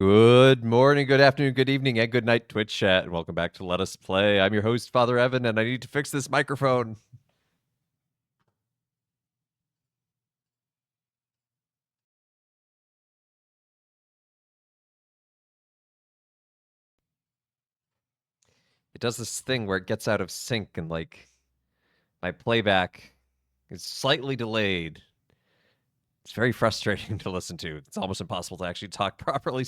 Good morning, good afternoon, good evening, and good night, Twitch chat, and welcome back to Let Us Play. I'm your host, Father Evan, and I need to fix this microphone. It does this thing where it gets out of sync and, like, my playback is slightly delayed. It's very frustrating to listen to. It's almost impossible to actually talk properly.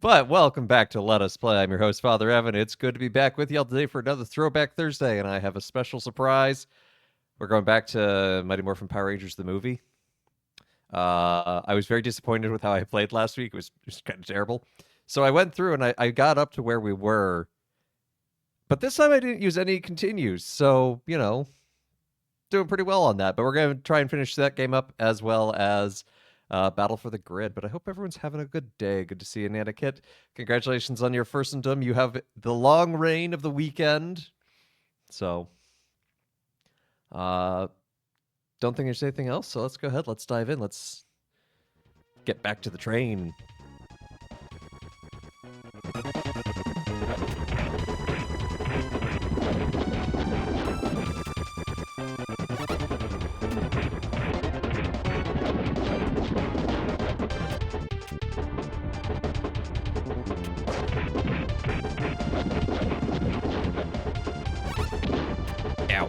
But welcome back to Let Us Play. I'm your host, Father Evan. It's good to be back with y'all today for another Throwback Thursday, and I have a special surprise. We're going back to Mighty Morphin Power Rangers, the movie. I was very disappointed with how I played last week. It was kind of terrible. So I went through and I got up to where we were. But this time I didn't use any continues. So, doing pretty well on that. But we're going to try and finish that game up as well as Battle for the Grid. But I hope everyone's having a good day. Good to see you, Nana Kit. Congratulations on your firstendom. You have the long reign of the weekend. So, don't think there's anything else. So let's go ahead. Let's dive in. Let's get back to the train. Ow.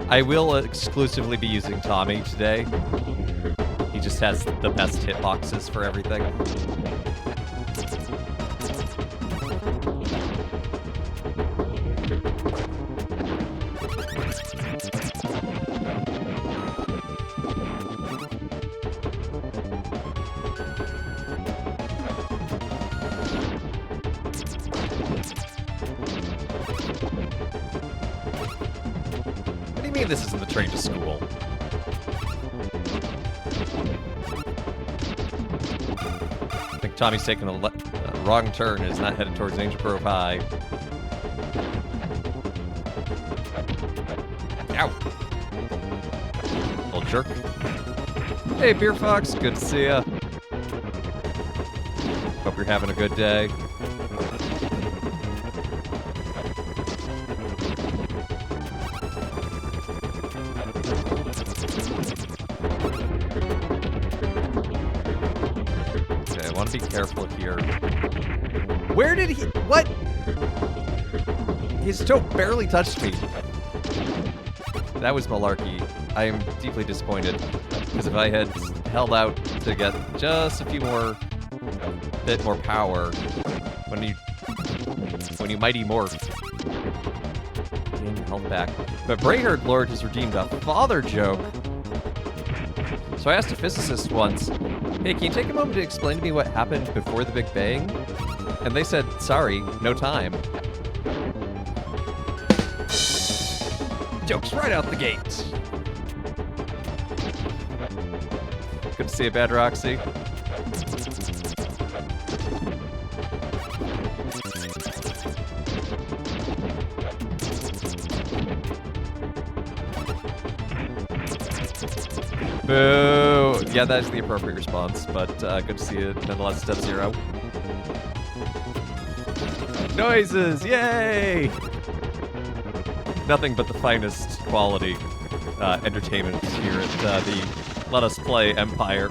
I will exclusively be using Tommy today. He just has the best hitboxes for everything. What do you mean this isn't the train to school? I think Tommy's taking a wrong turn and is not headed towards Angel Grove High. Ow! Little jerk. Hey, Beer Fox, good to see ya. Hope you're having a good day. Okay, I want to be careful here. Where did he... What? His toe barely touched me. That was malarkey. I am deeply disappointed. Because if I had held out to get just a bit more power, when you mighty morph, gain health back. But Brayherd Lord has redeemed a father joke. So I asked a physicist once, hey, can you take a moment to explain to me what happened before the Big Bang? And they said, sorry, no time. Jokes right out the gate. Good to see you, Bad Roxy. Boo! Yeah, that is the appropriate response, but good to see you nonetheless, Step Zero. Noises! Yay! Nothing but the finest quality entertainment here at the Let Us Play Empire.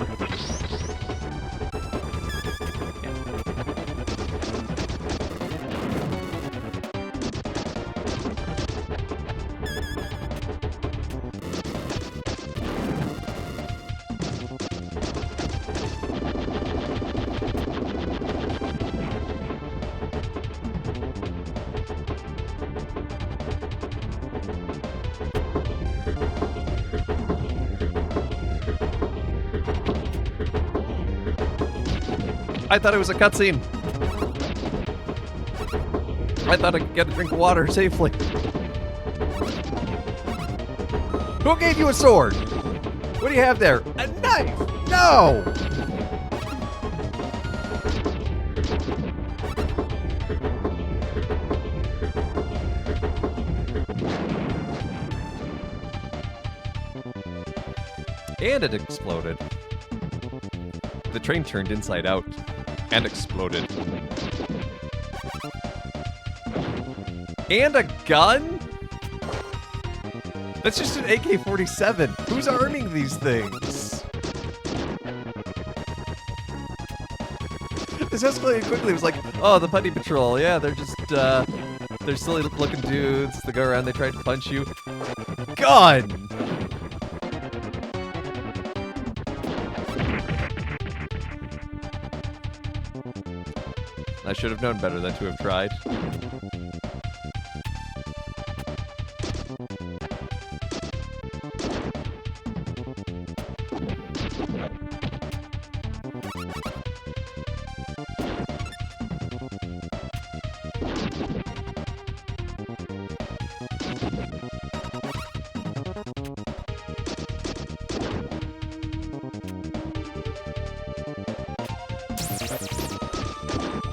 I thought it was a cutscene. I thought I could get a drink of water safely. Who gave you a sword? What do you have there? A knife! No! And it exploded. The train turned inside out and exploded. And a gun? That's just an AK-47. Who's arming these things? This escalated quickly. It was like, oh, the Putty Patrol. Yeah, they're just, they're silly looking dudes. They go around, they try to punch you. Gun! I should have known better than to have tried.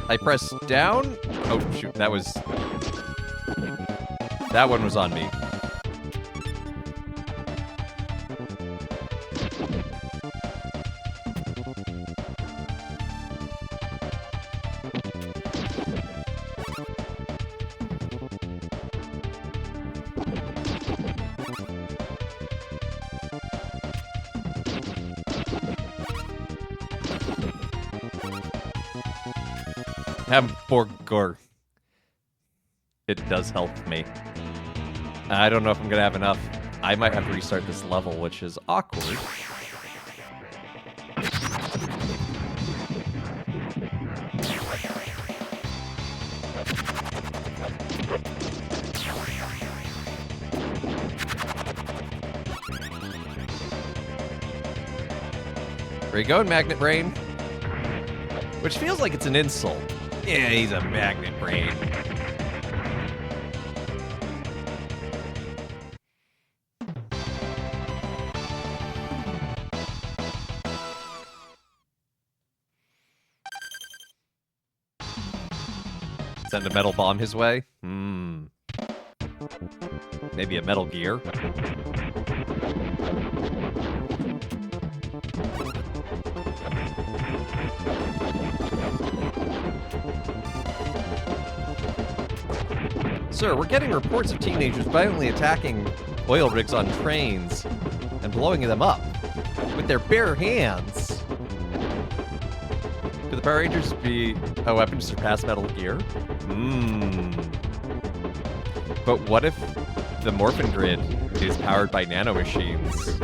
I pressed down. Oh, shoot. That one was on me. Hamburger. It does help me. I don't know if I'm gonna have enough. I might have to restart this level, which is awkward. Where you going, Magnet Brain? Which feels like it's an insult. Yeah, he's a magnet brain. Send a metal bomb his way? Maybe a Metal Gear? Sir, we're getting reports of teenagers violently attacking oil rigs on trains and blowing them up with their bare hands. Could the Power Rangers be a weapon to surpass Metal Gear? But what if the Morphin Grid is powered by nanomachines?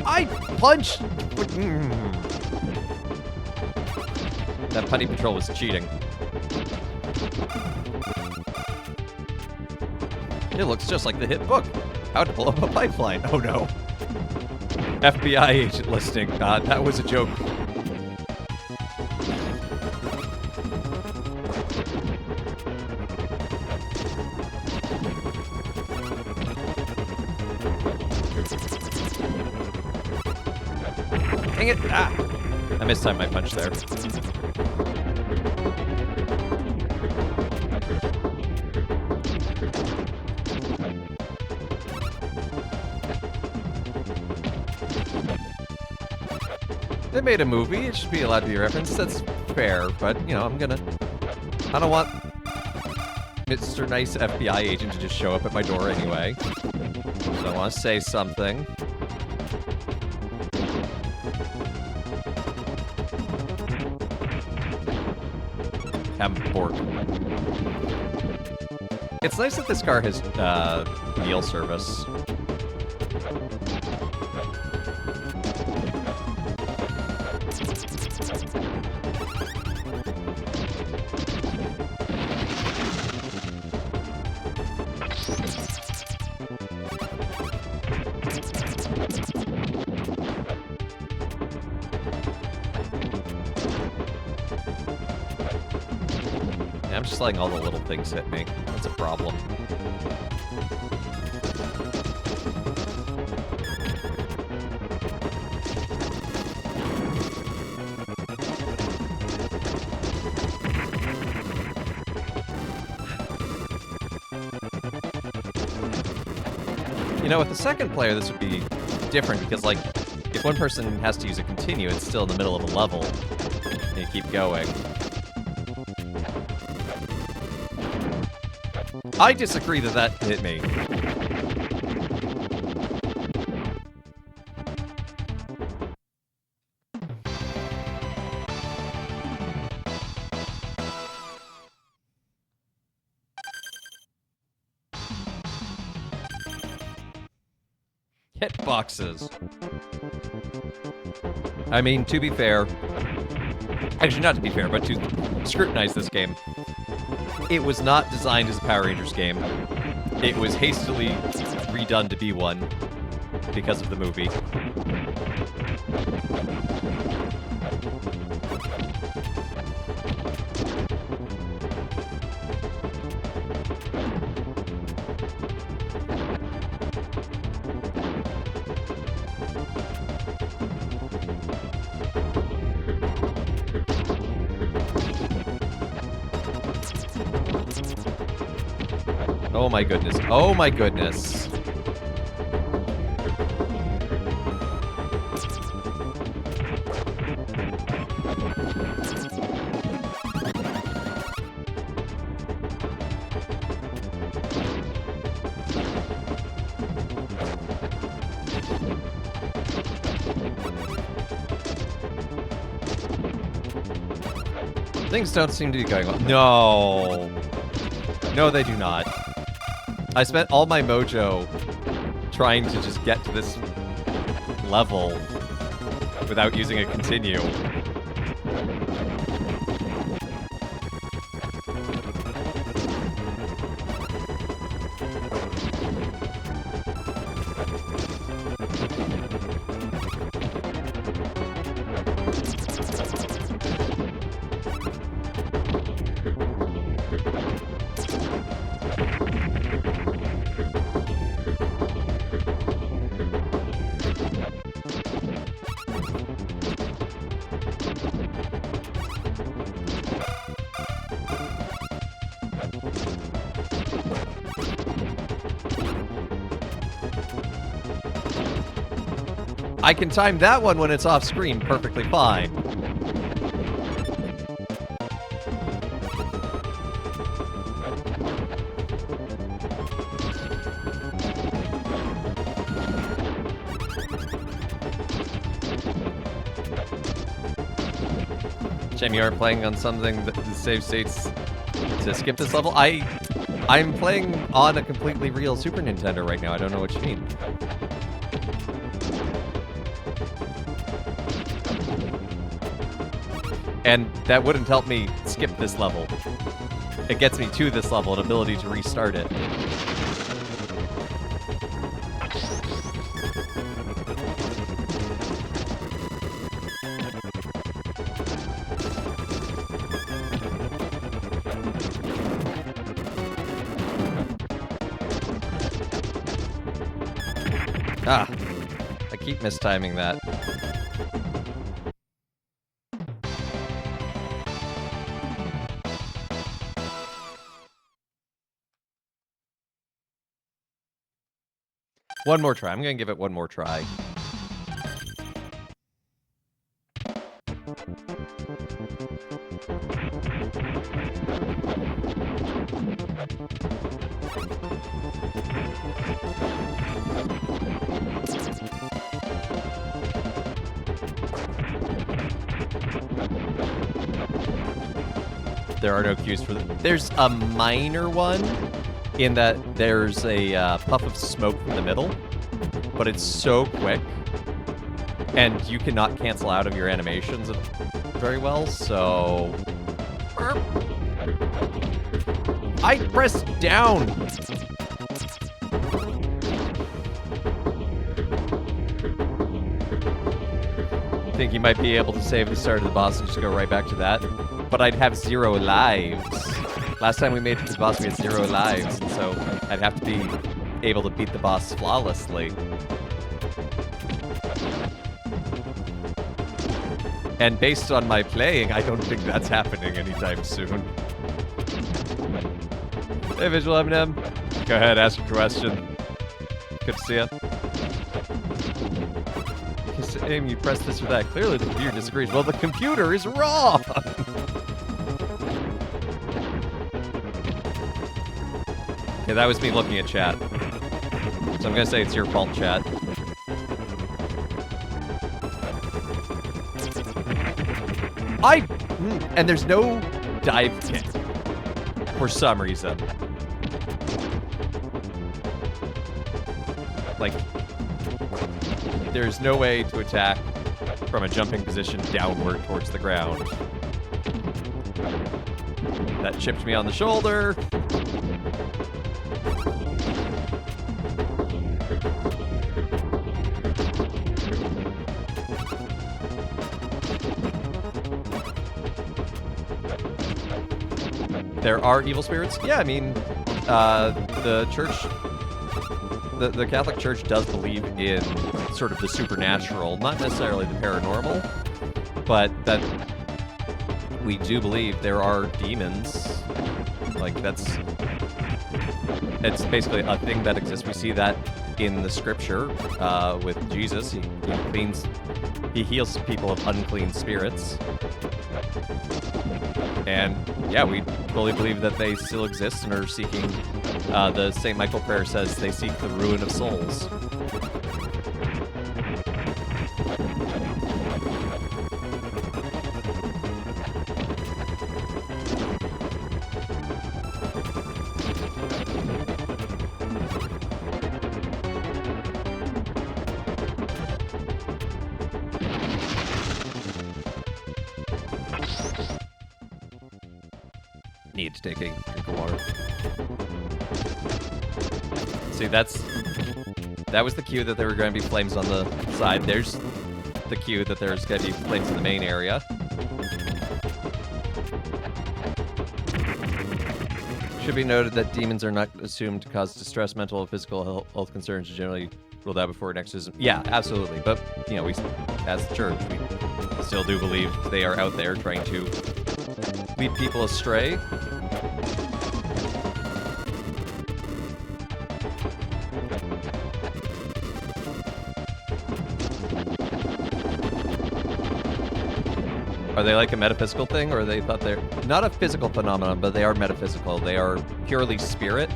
I punched! That Putty Patrol was cheating. It looks just like the hit book. How to blow up a pipeline. Oh no. FBI agent listing. That was a joke. Dang it! Ah! I mistimed my punch there. They made a movie, it should be allowed to be referenced. That's fair, but, you know, I don't want Mr. Nice FBI agent to just show up at my door anyway. So I want to say something. Hamburg. It's nice that this car has meal service. just letting all the little things hit me. That's a problem. You know, with the second player, this would be different because, like, if one person has to use a continue, it's still in the middle of a level, and you keep going. I disagree that that hit me. Hitboxes. I mean, to be fair, actually not to be fair, but to scrutinize this game, it was not designed as a Power Rangers game. It was hastily redone to be one because of the movie. Oh my goodness. Oh my goodness. Things don't seem to be going well. No. No, they do not. I spent all my mojo trying to just get to this level without using a continue. I can time that one when it's off screen perfectly fine. Shame you aren't playing on something that saves states to skip this level. I'm playing on a completely real Super Nintendo right now. I don't know what you mean. And that wouldn't help me skip this level. It gets me to this level, an ability to restart it. Ah, I keep mistiming that. One more try. I'm gonna give it one more try. There are no cues for them. There's a minor one in that there's a puff of smoke from the middle, but it's so quick, and you cannot cancel out of your animations very well, so... I pressed down! I think you might be able to save the start of the boss and just go right back to that, but I'd have 0 lives. Last time we made it to the boss, we had 0 lives, and so I'd have to be able to beat the boss flawlessly. And based on my playing, I don't think that's happening anytime soon. Hey, Visual Eminem. Go ahead, ask your question. Good to see you. Aim, you press this or that. Clearly the computer disagrees. Well, the computer is wrong! Yeah, that was me looking at chat. So I'm gonna say it's your fault, chat. And there's no dive kick. For some reason. Like, there's no way to attack from a jumping position downward towards the ground. That chipped me on the shoulder. There are evil spirits? Yeah, I mean, the church, the Catholic Church does believe in sort of the supernatural, not necessarily the paranormal, but that we do believe there are demons. Like, it's basically a thing that exists. We see that in the scripture with Jesus. He heals people of unclean spirits. And yeah, we fully believe that they still exist and are seeking, the St. Michael prayer says they seek the ruin of souls. Need to take a drink of water. See, that was the cue that there were going to be flames on the side. There's the cue that there's going to be flames in the main area. Should be noted that demons are not assumed to cause distress. Mental or physical health concerns are generally ruled out before an exorcism. Yeah, absolutely. But, you know, we, as the church, we still do believe they are out there trying to lead people astray. Are they like a metaphysical thing, or they thought they're not a physical phenomenon, but they are metaphysical? They are purely spirit.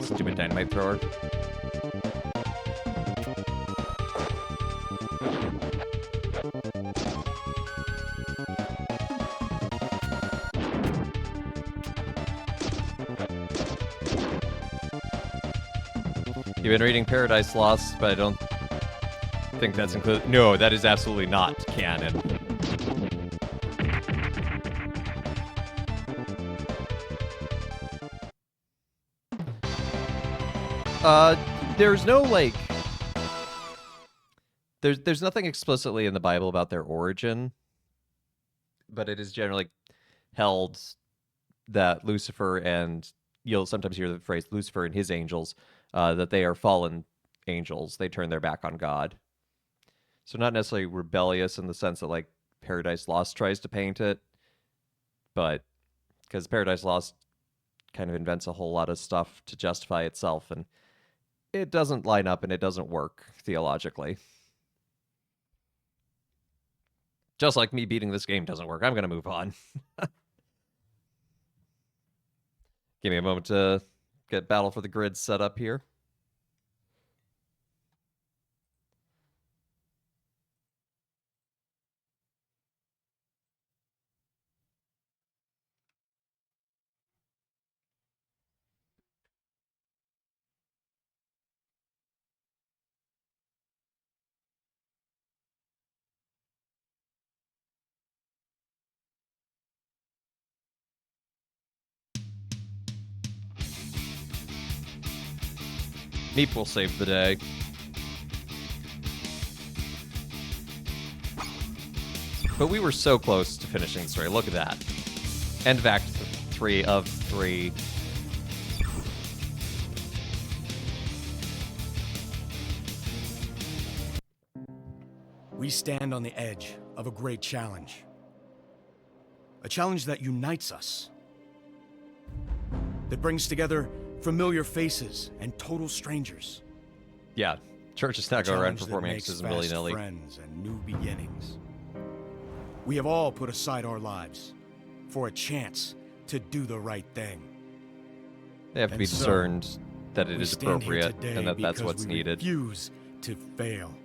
Stupid dynamite thrower. You've been reading Paradise Lost, but I don't think that's included. No, that is absolutely not canon. There's no, like... There's nothing explicitly in the Bible about their origin, but it is generally held that Lucifer and... You'll sometimes hear the phrase Lucifer and his angels, that they are fallen angels. They turn their back on God. So not necessarily rebellious in the sense that, like, Paradise Lost tries to paint it, but because Paradise Lost kind of invents a whole lot of stuff to justify itself, and it doesn't line up and it doesn't work theologically. Just like me beating this game doesn't work. I'm going to move on. Give me a moment to get Battle for the Grid set up here. Meep will save the day. But we were so close to finishing the story. Look at that. End of Act 3 of 3. We stand on the edge of a great challenge. A challenge that unites us. That brings together familiar faces and total strangers. Yeah, church is not going around performing exorcism willy-nilly. Friends and new beginnings. We have all put aside our lives for a chance to do the right thing. They have to be discerned that it is appropriate and that that's what's needed. We refuse to fail.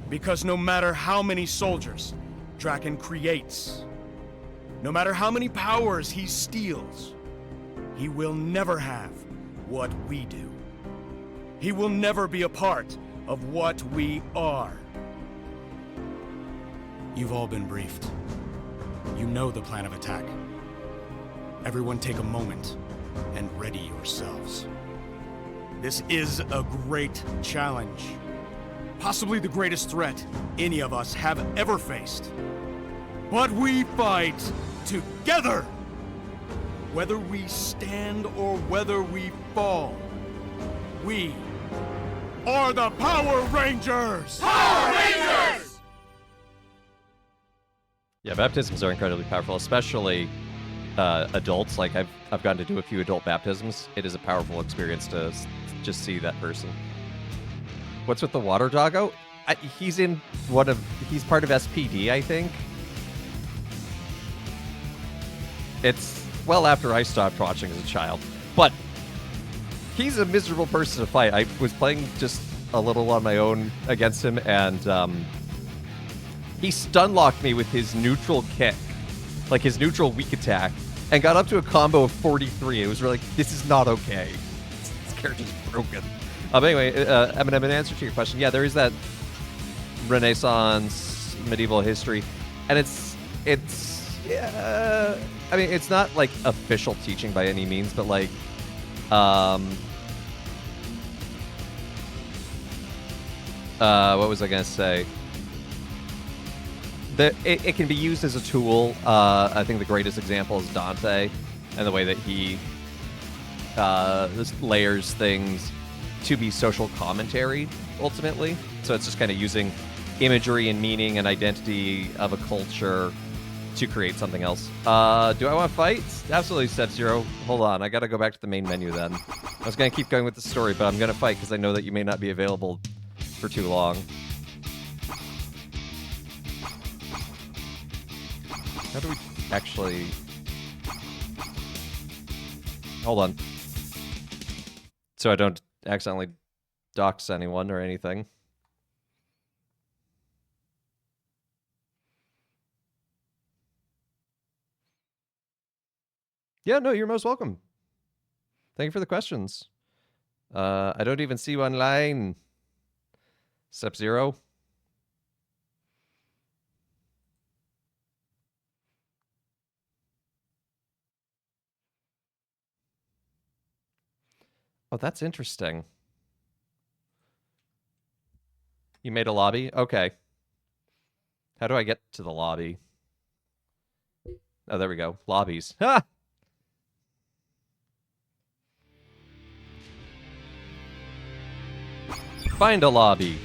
Because no matter how many soldiers Draken creates, no matter how many powers he steals, he will never have what we do. He will never be a part of what we are. You've all been briefed. You know the plan of attack. Everyone take a moment and ready yourselves. This is a great challenge. Possibly the greatest threat any of us have ever faced. But we fight together! Whether we stand or whether we fall, we are the Power Rangers! Power Rangers! Yeah, baptisms are incredibly powerful, especially adults. Like, I've gotten to do a few adult baptisms. It is a powerful experience to just see that person. What's with the water doggo? He's part of SPD, I think. It's well after I stopped watching as a child. But he's a miserable person to fight. I was playing just a little on my own against him, and he stun-locked me with his neutral kick, like his neutral weak attack, and got up to a combo of 43. It was really like, this is not okay. This character's broken. Anyway, Eminem, in answer to your question, yeah, there is that Renaissance medieval history, and it's I mean, it's not like official teaching by any means, but like what was I gonna say? It can be used as a tool. I think the greatest example is Dante, and the way that he layers things to be social commentary, ultimately. So it's just kind of using imagery and meaning and identity of a culture to create something else. Do I want to fight? Absolutely, Step Zero. Hold on, I gotta go back to the main menu then. I was gonna keep going with the story, but I'm gonna fight because I know that you may not be available for too long. How do we actually... Hold on. So I don't accidentally dox anyone or anything. Yeah, no, you're most welcome. Thank you for the questions. I don't even see you online. Step Zero. Oh, that's interesting. You made a lobby? Okay. How do I get to the lobby? Oh, there we go. Lobbies. Ha! Find a lobby.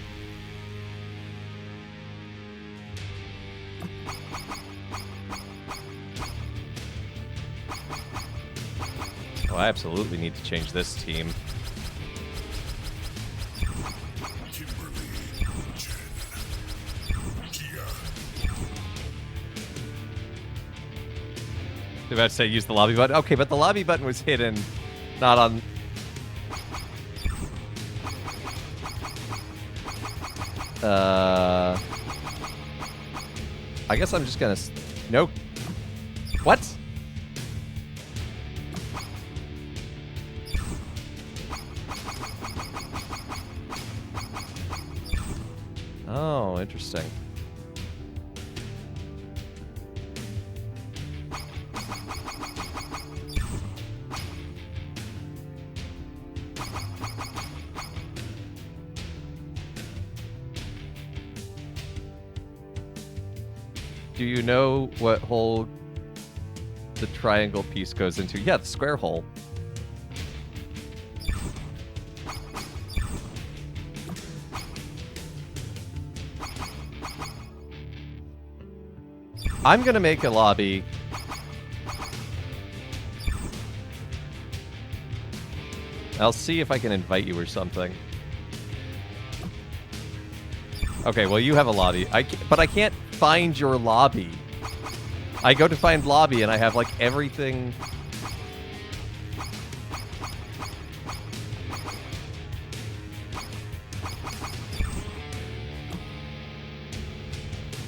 Oh, I absolutely need to change this team. About to say use the lobby button. Okay, but the lobby button was hidden, not on. I guess I'm just gonna. Nope. What? Oh, interesting. Do you know what hole the triangle piece goes into? Yeah, the square hole. I'm gonna make a lobby. I'll see if I can invite you or something. Okay, well, you have a lobby. But I can't find your lobby. I go to find lobby and I have like everything.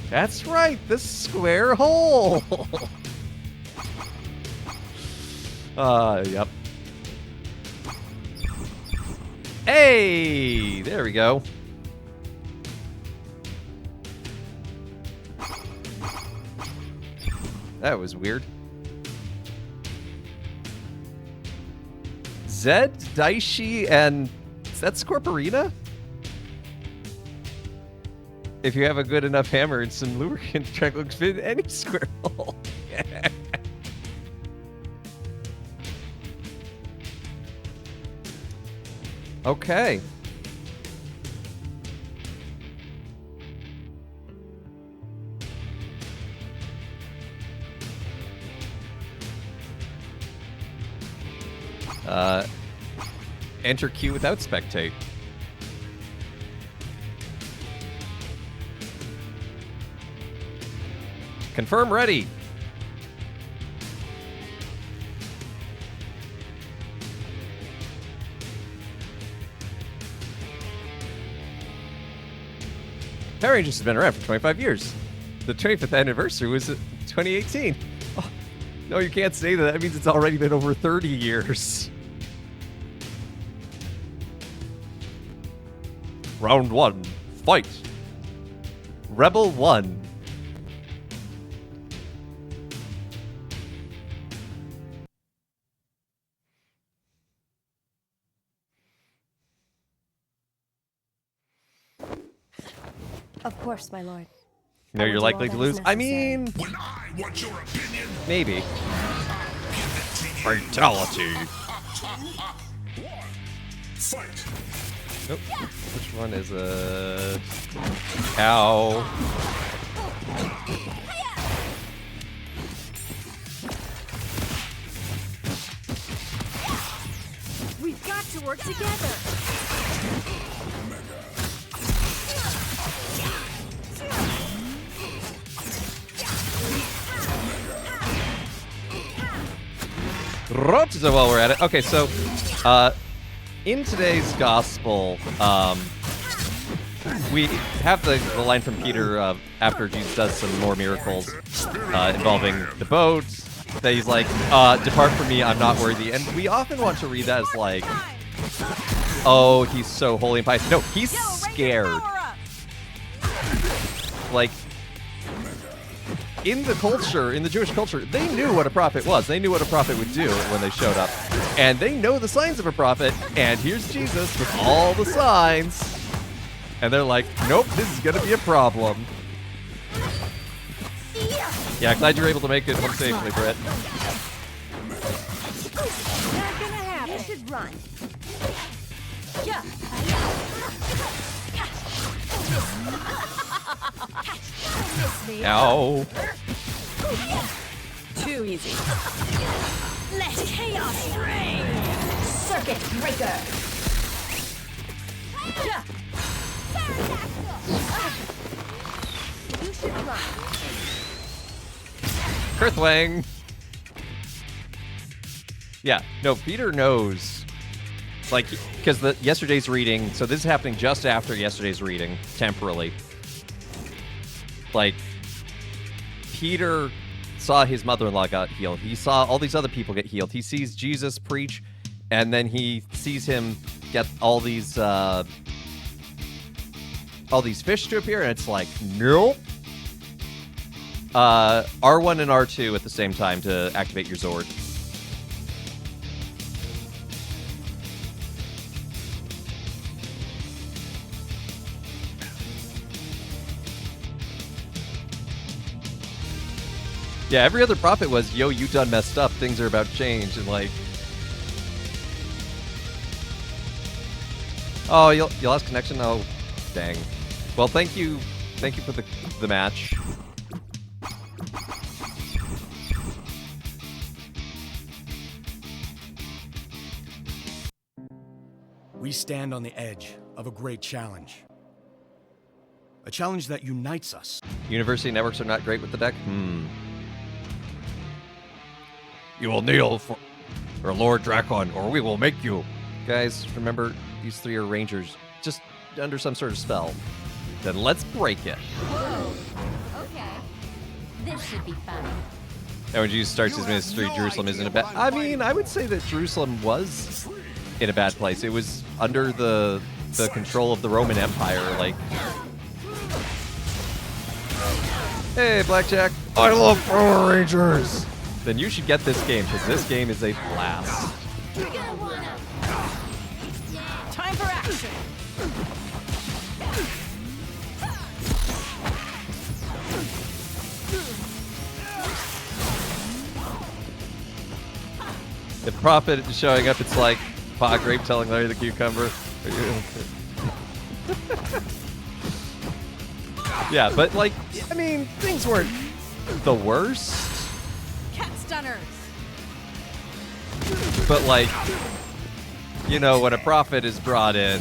That's right, the square hole. Yep. Hey, there we go. That was weird. Zed, Daishi, and is that Scorporina? If you have a good enough hammer and some lubricant, Tranquil can fit in any square hole. Okay. Enter queue without spectate. Confirm ready. Power Rangers has been around for 25 years. The 25th anniversary was 2018. Oh, no, you can't say that. That means it's already been over 30 years. Round 1. Fight. Rebel 1. Of course, my lord. You know I you're will do likely all to that lose. is I necessary. mean, When I want your opinion, maybe. give it to you. Fatality. Fight. Nope. Which one is a cow? We've got to work together. Right, so while we're at it, okay, so in today's gospel, we have the line from Peter after Jesus does some more miracles involving the boat, that he's like, depart from me, I'm not worthy. And we often want to read that as like, oh, he's so holy and pious. No, he's scared. Like, in the culture, in the Jewish culture, they knew what a prophet was. They knew what a prophet would do when they showed up. And they know the signs of a prophet, and here's Jesus with all the signs. And they're like, nope, this is going to be a problem. Yeah, glad you're able to make it home safely, Britt. Not gonna happen. You should run. Yeah. Miss me. Ow. Too easy. Let chaos reign. Circuit breaker. Yeah. You should run. Kurthwang. Yeah, no, Peter knows, like, because yesterday's reading, so this is happening just after yesterday's reading, temporally. Like, Peter saw his mother-in-law got healed. He saw all these other people get healed. He sees Jesus preach, and then he sees him get all these fish to appear, and it's like, nope. R1 and R2 at the same time to activate your Zord. Yeah, every other prophet was, yo, you done messed up, things are about to change, and like... Oh, you lost connection? Oh, dang. Well, thank you for the match. We stand on the edge of a great challenge. A challenge that unites us. University networks are not great with the deck? You will kneel for Lord Drakon, or we will make you. Guys, remember, these three are rangers, just under some sort of spell. Then let's break it. Okay. This should be fun. And when Jesus starts his ministry, Jerusalem isn't a bad... I mean, I would say that Jerusalem was in a bad place. It was under the control of the Roman Empire, like... Hey, Blackjack. I love Power Rangers! Then you should get this game, because this game is a blast. You're gonna wanna. Time for action. The prophet is showing up, it's like Pa Grape telling Larry the Cucumber. Yeah, but like, I mean, things weren't the worst. Cat stunners. But like, you know, when a prophet is brought in,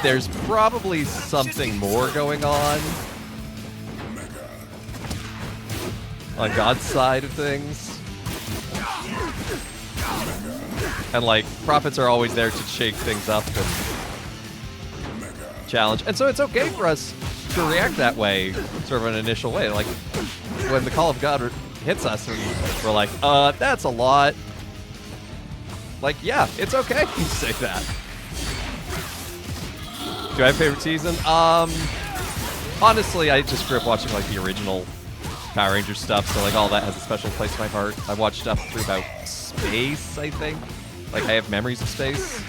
there's probably something more going on God's side of things. And like, prophets are always there to shake things up and challenge. And so it's okay for us to react that way, sort of an initial way. Like, when the call of God hits us and we're like, that's a lot. Like, yeah, it's okay to say that. Do I have a favorite season? Honestly, I just grew up watching like the original Power Rangers stuff, so like all that has a special place in my heart. I watched stuff through about Space, I think. Like, I have memories of Space.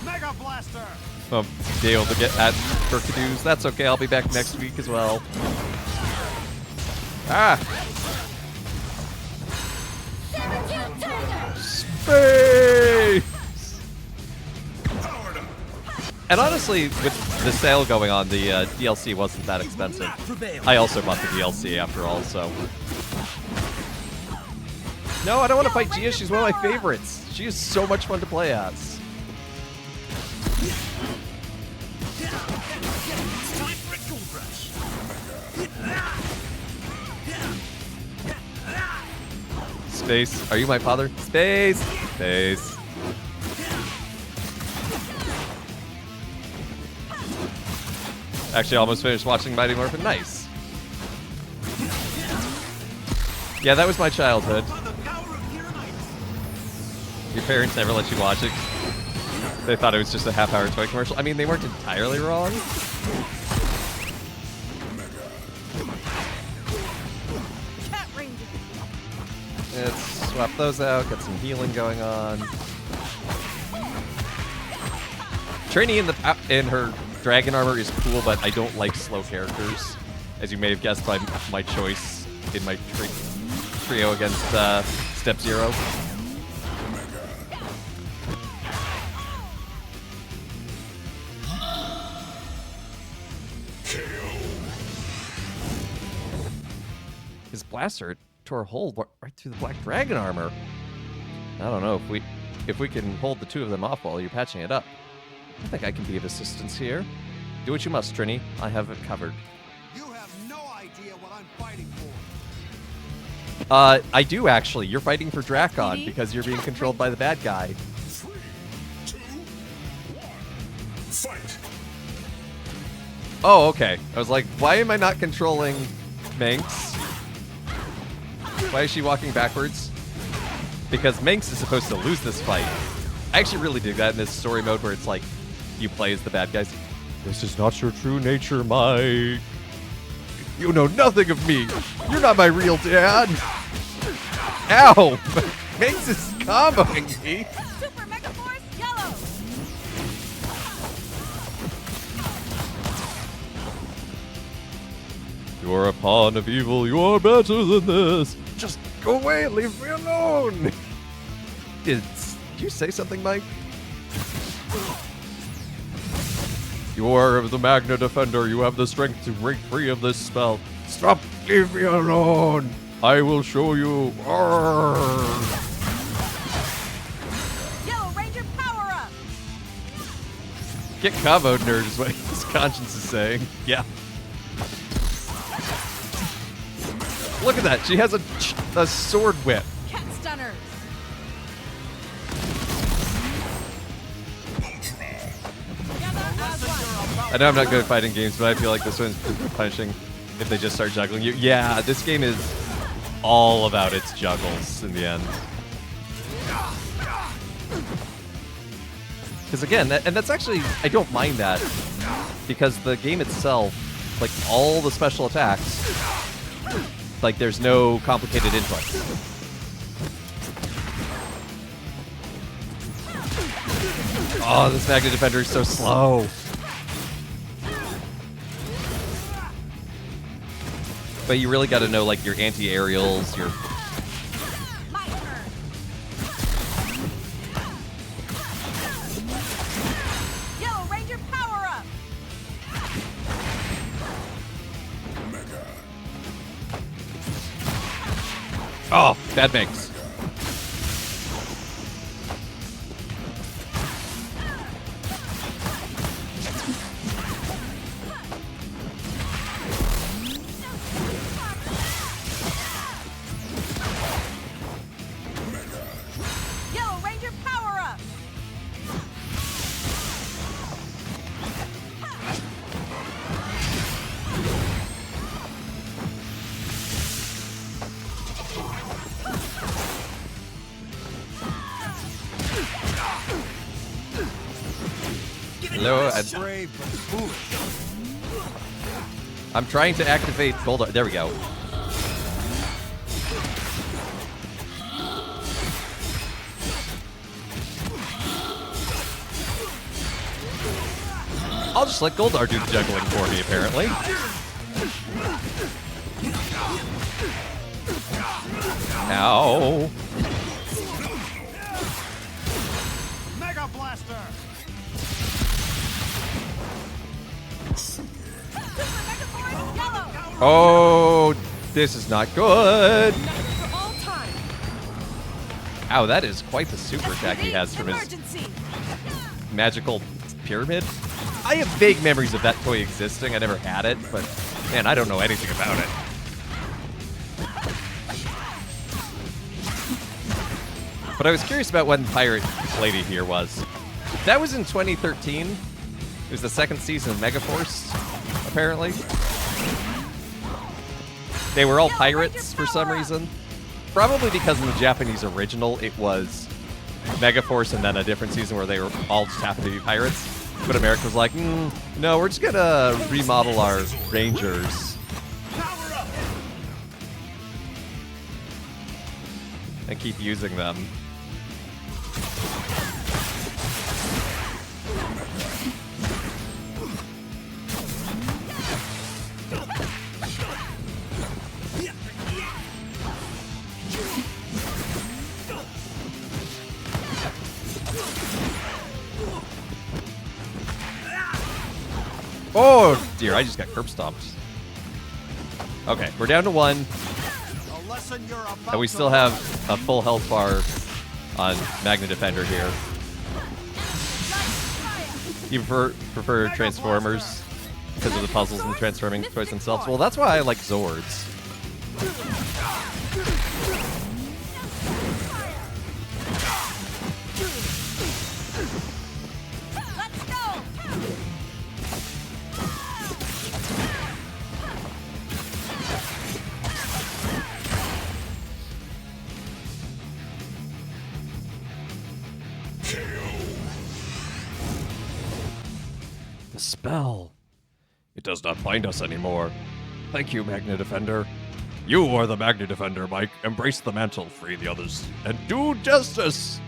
Mega Blaster! Be able to get at Burkadoos. That's okay, I'll be back next week as well. Ah! Space! And honestly, with the sale going on, the DLC wasn't that expensive. I also bought the DLC after all, so... No, I don't want to fight Gia. She's one of my favorites. She is so much fun to play as. Space, are you my father? Space! Space. Actually, I almost finished watching Mighty Morphin. Nice. Yeah, that was my childhood. Your parents never let you watch it. They thought it was just a half-hour toy commercial. I mean, they weren't entirely wrong. Cat Ranger. Let's swap those out, get some healing going on. Trini in her dragon armor is cool, but I don't like slow characters, as you may have guessed by my choice in my trio against Step Zero. His blaster tore a hole right through the black dragon armor. I don't know if we can hold the two of them off while you're patching it up. I think I can be of assistance here. Do what you must, Trini. I have it covered. You have no idea what I'm I do actually. You're fighting for Drakon because you're being controlled by the bad guy. 3, 2, 1. Fight. Oh, okay. I was like, why am I not controlling Manx? Why is she walking backwards? Because Manx is supposed to lose this fight. I actually really dig that in this story mode where it's like you play as the bad guys. This is not your true nature, Mike. You know nothing of me. You're not my real dad. Ow! Manx is comboing me. Super Mega Force Yellow. You are a pawn of evil. You are better than this. Just go away and leave me alone. Did you say something, Mike? You are the Magna Defender. You have the strength to break free of this spell. Stop! Leave me alone! I will show you. Arrgh. Yellow Ranger power up. Get combo, nerd, is what his conscience is saying. Yeah. Look at that. She has a sword whip. Cat stunners. I know I'm not good at fighting games, but I feel like this one's punishing if they just start juggling you. Yeah, this game is all about its juggles in the end. Because again, that's actually, I don't mind that. Because the game itself, like all the special attacks, like there's no complicated inputs. Oh, this Magna Defender is so slow. But you really got to know like your anti-aerials, your... My turn. Yellow Ranger power up. Mega. Oh, bad mix. Yellow Ranger power up. Hello, I'm trying to activate Goldar. There we go. I'll just let Goldar do the juggling for me, apparently. Ow. Mega Blaster! Super Mega Force Yellow. Oh, this is not good. For all time. Ow, that is quite the super attack he has from his Emergency. magical pyramid. I have vague memories of that toy existing. I never had it, but man, I don't know anything about it. But I was curious about when Pirate Lady here was. That was in 2013. It was the second season of Megaforce, apparently. They were all pirates for some reason. Probably because in the Japanese original, it was Megaforce and then a different season where they were all just happened to be pirates. But America was like, no, we're just gonna remodel our Rangers. And keep using them. Oh dear, I just got curb stomped. Okay, we're down to 1. And we still have a full health bar on Magna Defender here. You prefer Transformers because of the puzzles and transforming toys themselves? Well, that's why I like Zords. Let's go! The spell. It does not bind us anymore. Thank you, Magna Defender. You are the Magna Defender, Mike. Embrace the mantle, free the others, and do justice.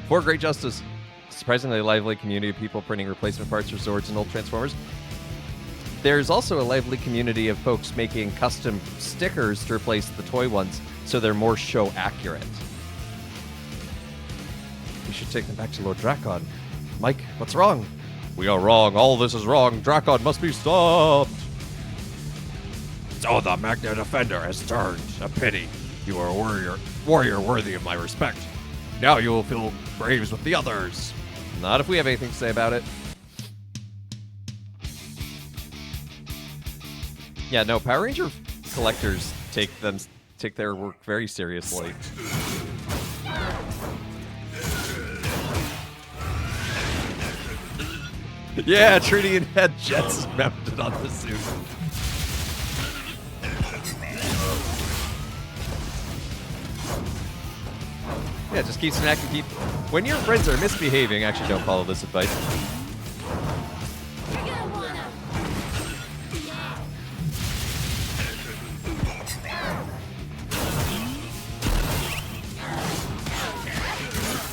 For great justice. Surprisingly lively community of people printing replacement parts for Zords and old Transformers. There's also a lively community of folks making custom stickers to replace the toy ones so they're more show accurate. We should take them back to Lord Drakon. Mike, what's wrong? We are wrong. All this is wrong. Drakon must be stopped. So the Magna Defender has turned. A pity. You are a warrior worthy of my respect. Now you will fill graves with the others. Not if we have anything to say about it. Yeah, no, Power Ranger collectors take their work very seriously. Yeah, Trinian had jets mounted on the suit. Yeah, just keep smacking, keep... When your friends are misbehaving, actually don't follow this advice. You're gonna wanna.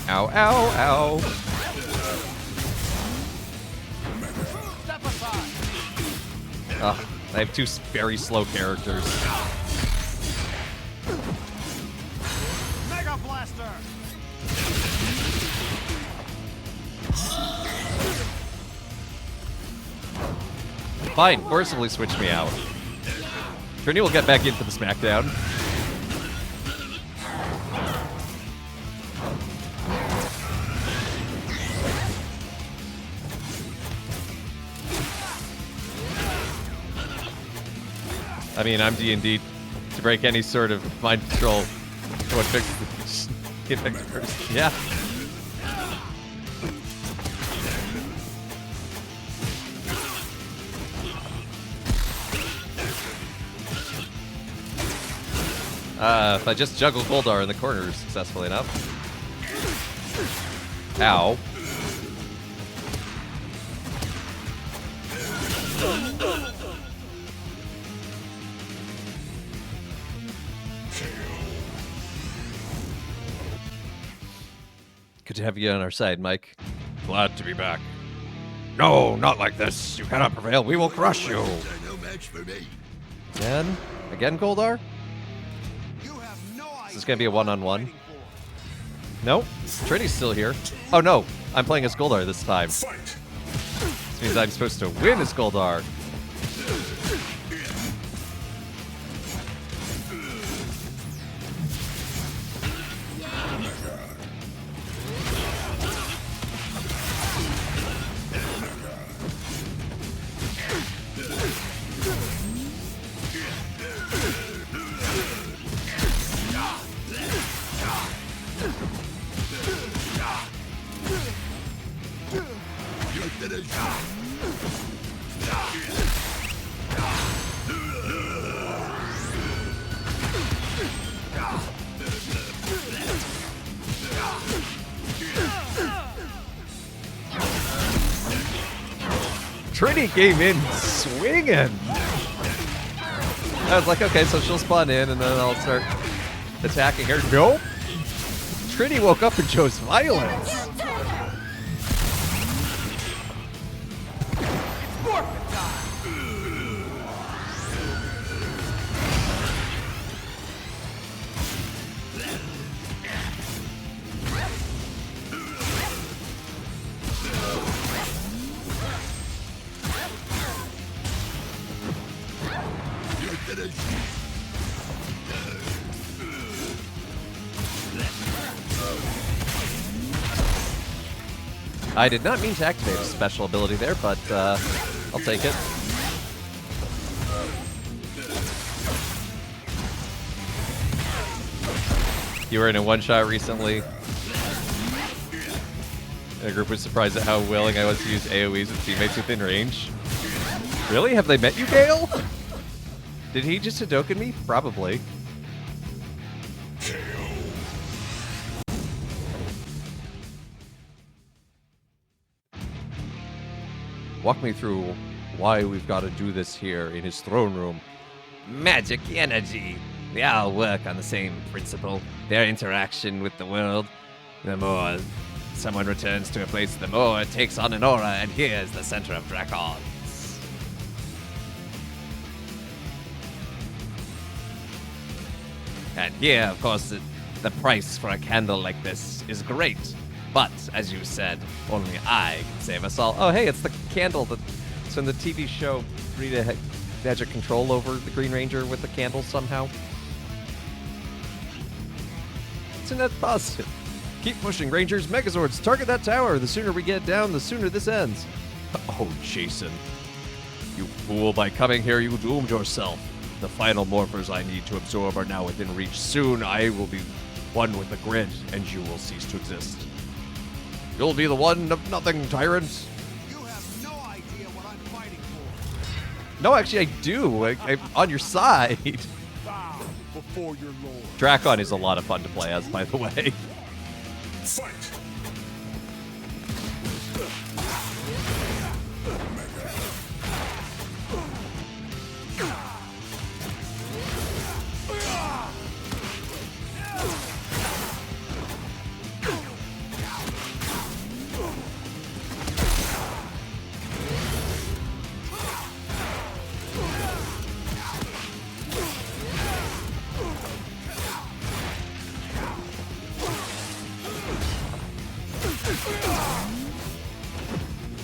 Ow, ow, ow. Ugh, I have two very slow characters. Mega Blaster! Fine, forcibly switch me out. Trini will get back in for the SmackDown. I mean, I'm D&D. To break any sort of mind control, what fixes get fixed first. Yeah. If I just juggle Goldar in the corners successfully enough. Ow. Good to have you on our side, Mike. Glad to be back. No, not like this. You cannot prevail. We will crush you. No match for me. Again? Again, Goldar? Is this going to be a one-on-one? Nope. Trini's still here. Oh, no. I'm playing as Goldar this time. Fight. This means I'm supposed to win as Goldar. Trini came in swinging. I was like, okay, so she'll spawn in and then I'll start attacking her. Nope. Trini woke up and chose violence. I did not mean to activate a special ability there, but I'll take it. You were in a one-shot recently. The group was surprised at how willing I was to use AoEs with teammates within range. Really? Have they met you, Gale? Did he just Hadoken me? Probably. Walk me through why we've got to do this here in his throne room. Magic energy. They all work on the same principle. Their interaction with the world. The more someone returns to a place, the more it takes on an aura, and here's the center of Dracons. And here, of course, the price for a candle like this is great. But, as you said, only I can save us all. Oh, hey, it's the candle that's in the TV show. Rita had magic control over the Green Ranger with the candle somehow. It's a net positive. Keep pushing, Rangers. Megazords, target that tower. The sooner we get down, the sooner this ends. Oh, Jason. You fool, by coming here, you doomed yourself. The final morphers I need to absorb are now within reach. Soon I will be one with the grid, and you will cease to exist. You'll be the one of nothing, tyrant. You have no idea what I'm fighting for. No, actually, I do. I'm on your side. Bow before your lord. Drakon is a lot of fun to play as, by the way. Fight!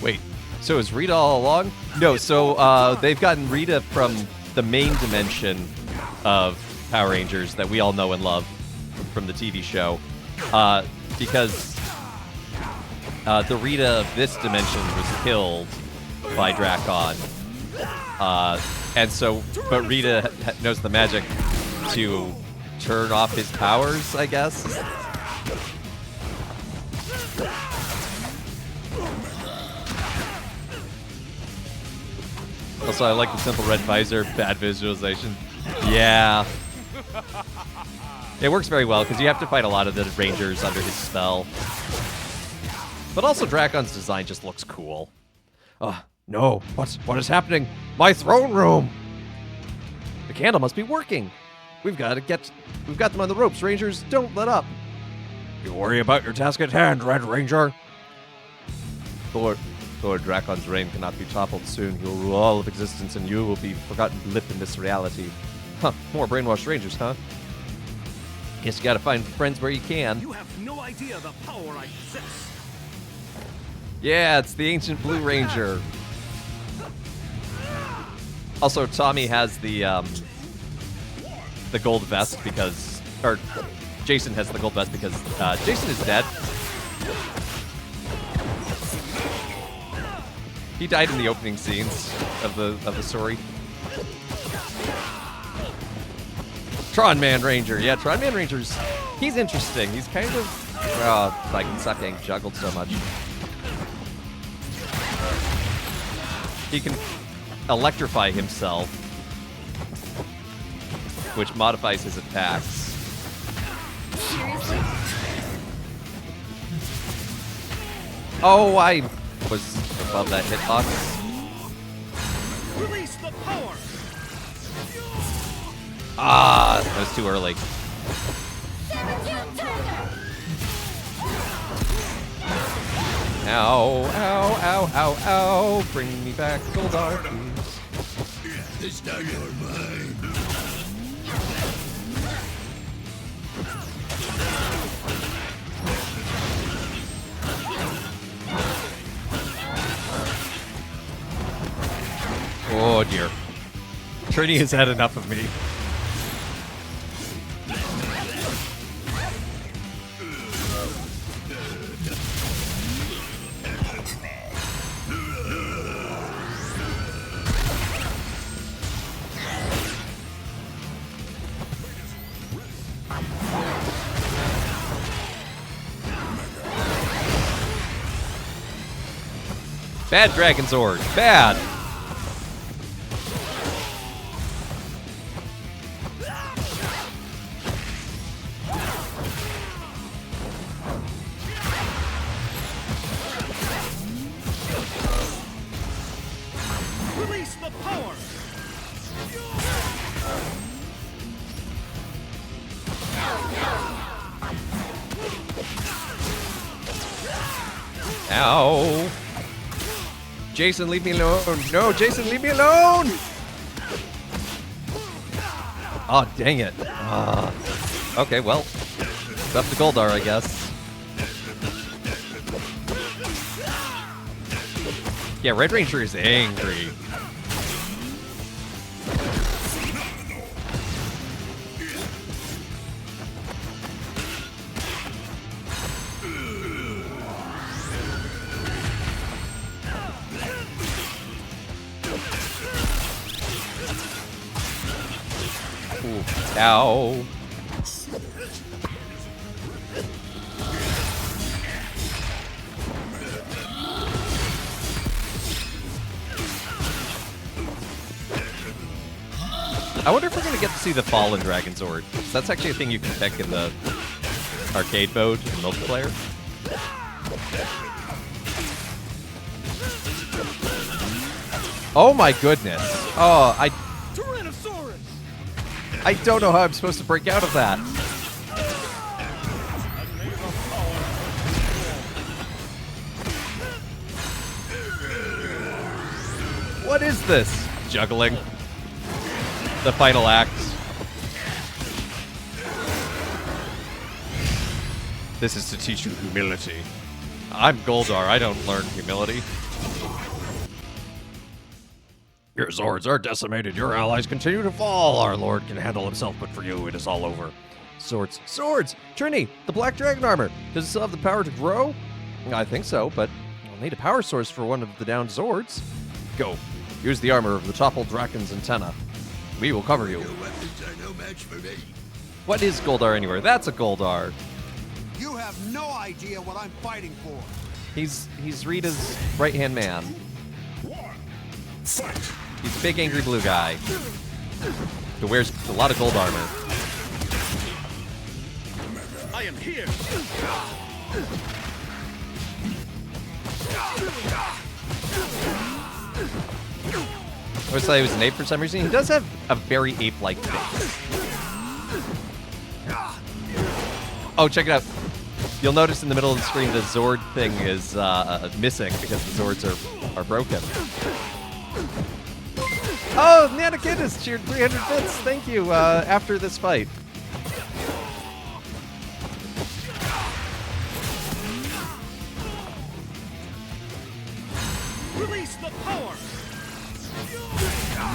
Wait, so is Rita all along? No, so they've gotten Rita from the main dimension of Power Rangers that we all know and love from the TV show, because the Rita of this dimension was killed by Drakon, and so, but Rita knows the magic to turn off his powers, I guess. Also, I like the simple red visor, bad visualization. Yeah. It works very well, because you have to fight a lot of the Rangers under his spell. But also, Drakon's design just looks cool. No. What is happening? My throne room! The candle must be working. We've got them on the ropes. Rangers, don't let up. You worry about your task at hand, Red Ranger. Lord Drakon's reign cannot be toppled soon. He will rule all of existence, and you will be forgotten blip in this reality. Huh, more brainwashed Rangers, huh? Guess you gotta find friends where you can. You have no idea the power I possess. Yeah, it's the ancient Blue Ranger. Also, Tommy has the gold vest because, or Jason has the gold vest because Jason is dead. He died in the opening scenes of the story. Tron Man Ranger. Yeah, Tron Man Ranger's... He's interesting. He's kind of... like, stop getting juggled so much. He can electrify himself, which modifies his attacks. Seriously? Oh, I was above that hitbox. Release the power. That was too early. Ow, ow, ow, ow, ow. Bring me back, Goldarkies. It's not your mind. Oh dear. Trini has had enough of me. Bad Dragon Sword. Bad. Release the power! Ow. Jason, leave me alone. No, Jason, leave me alone. Oh, dang it. Okay, well. It's up to Goldar, I guess. Yeah, Red Ranger is angry. Ooh, ow. I wonder if we're going to get to see the Fallen Dragon Sword. That's actually a thing you can pick in the arcade mode in multiplayer. Oh my goodness. Oh, Tyrannosaurus! I don't know how I'm supposed to break out of that. What is this? Juggling. The final act. This is to teach you humility. I'm Goldar, I don't learn humility. Your Zords are decimated, your allies continue to fall. Our lord can handle himself, but for you, it is all over. Swords. Swords! Trini, the black dragon armor. Does it still have the power to grow? I think so, but we'll need a power source for one of the downed Zords. Go. Use the armor of the toppled dragon's antenna. We will cover you. Your weapons are no match for me. What is Goldar anywhere? That's a Goldar. You have no idea what I'm fighting for. He's Rita's right-hand man. Fight! He's a big angry blue guy who wears a lot of gold armor. I am here! I always thought he was an ape for some reason. He does have a very ape-like face. Oh, check it out. You'll notice in the middle of the screen the Zord thing is missing because the Zords are broken. Oh, Nanakin has cheered 300 bits. Thank you. After this fight. Release the power!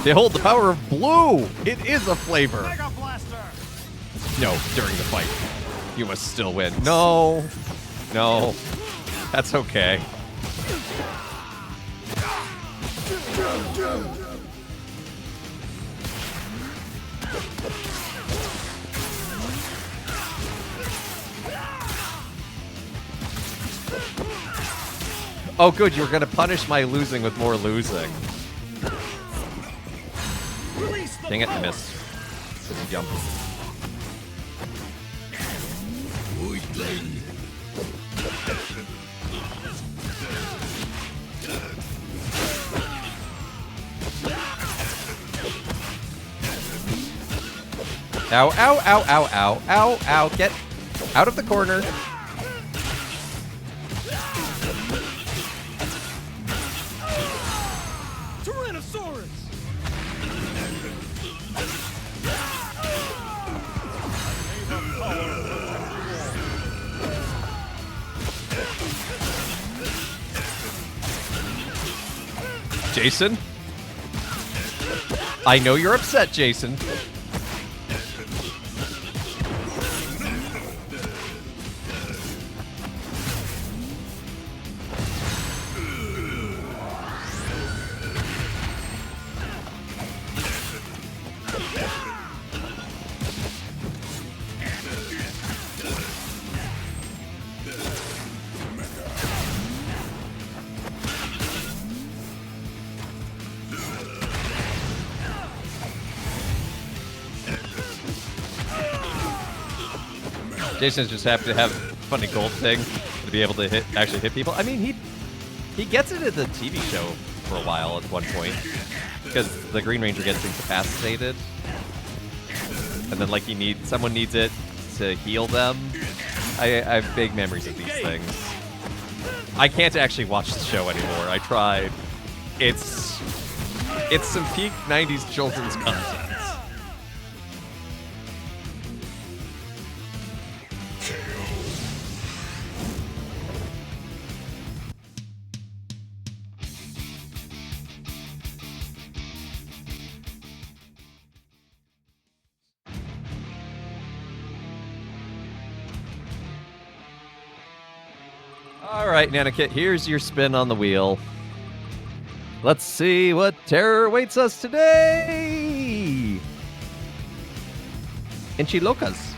They hold the power of blue. It is a flavor. Mega Blaster! No, during the fight. You must still win. No. No. That's okay. Oh, good. You were going to punish my losing with more losing. Release the Dang it, I power! missed. Doesn't jump. Weakling. Ow, ow, ow, ow, ow, ow, ow. Get out of the corner. Tyrannosaurus! Jason? I know you're upset, Jason. Jason's just happy to have a funny gold thing to be able to actually hit people. I mean, he gets it at the TV show for a while at one point because the Green Ranger gets incapacitated, and then like someone needs it to heal them. I have vague memories of these things. I can't actually watch the show anymore. I tried. It's some peak 90s children's content. All right, Nanakit, here's your spin on the wheel. Let's see what terror awaits us today. Enchilocas.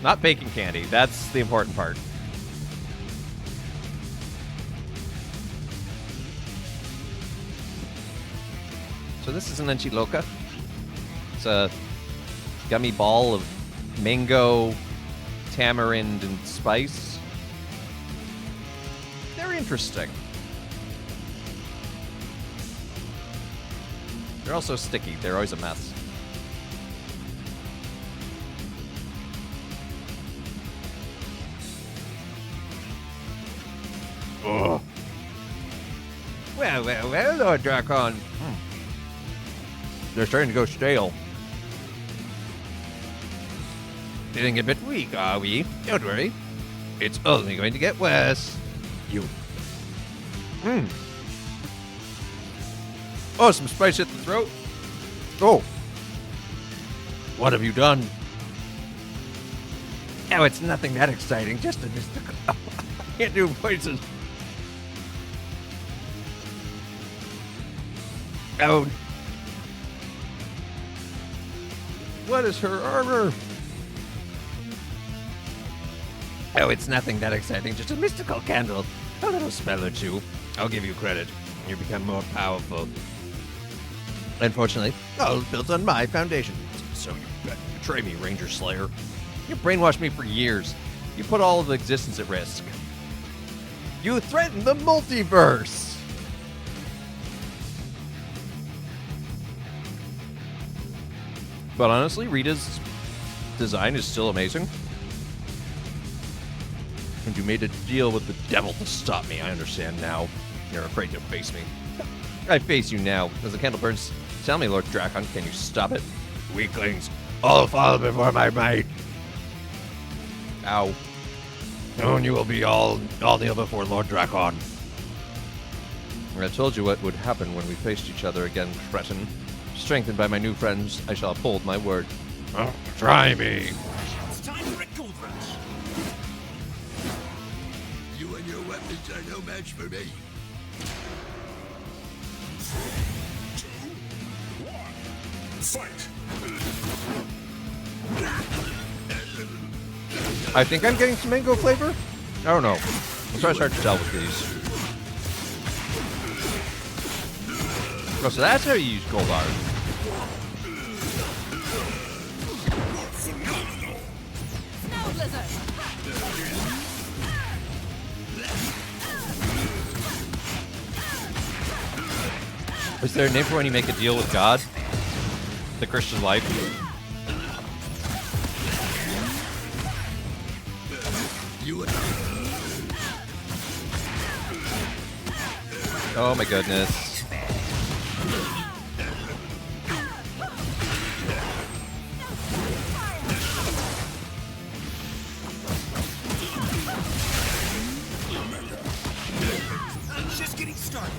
Not bacon candy. That's the important part. So this is an enchiloca. It's a gummy ball of mango, tamarind, and spice. They're interesting. They're also sticky. They're always a mess. Ugh. Well, Lord Drakon. They're starting to go stale. Feeling a bit weak, are we? Don't worry. It's only going to get worse. You. Oh, some spice hit the throat. Oh. What have you done? Oh, it's nothing that exciting. Just a mystical. I can't do voices. Oh. What is her armor? Oh, it's nothing that exciting. Just a mystical candle. A little spell or two. I'll give you credit. You become more powerful. Unfortunately, all built on my foundation. So you betray me, Ranger Slayer. You brainwashed me for years. You put all of existence at risk. You threatened the multiverse. But honestly, Rita's design is still amazing. And you made a deal with the devil to stop me. I understand now. You're afraid to face me. I face you now. As the candle burns, tell me, Lord Drakon, can you stop it? Weaklings, all fall before my might. Ow. Soon you will be all kneel before Lord Drakon. I told you what would happen when we faced each other again, cretin. Strengthened by my new friends, I shall uphold my word. Oh, try me. It's time for a gold rush. You and your weapons are no match for me. 2, 1, fight. I think I'm getting some mango flavor? I don't know. I'm trying to start to tell with these. Oh, so that's how you use gold art. Snow lizard. Is there a name for when you make a deal with God? The Christian life? Oh my goodness. Just getting started.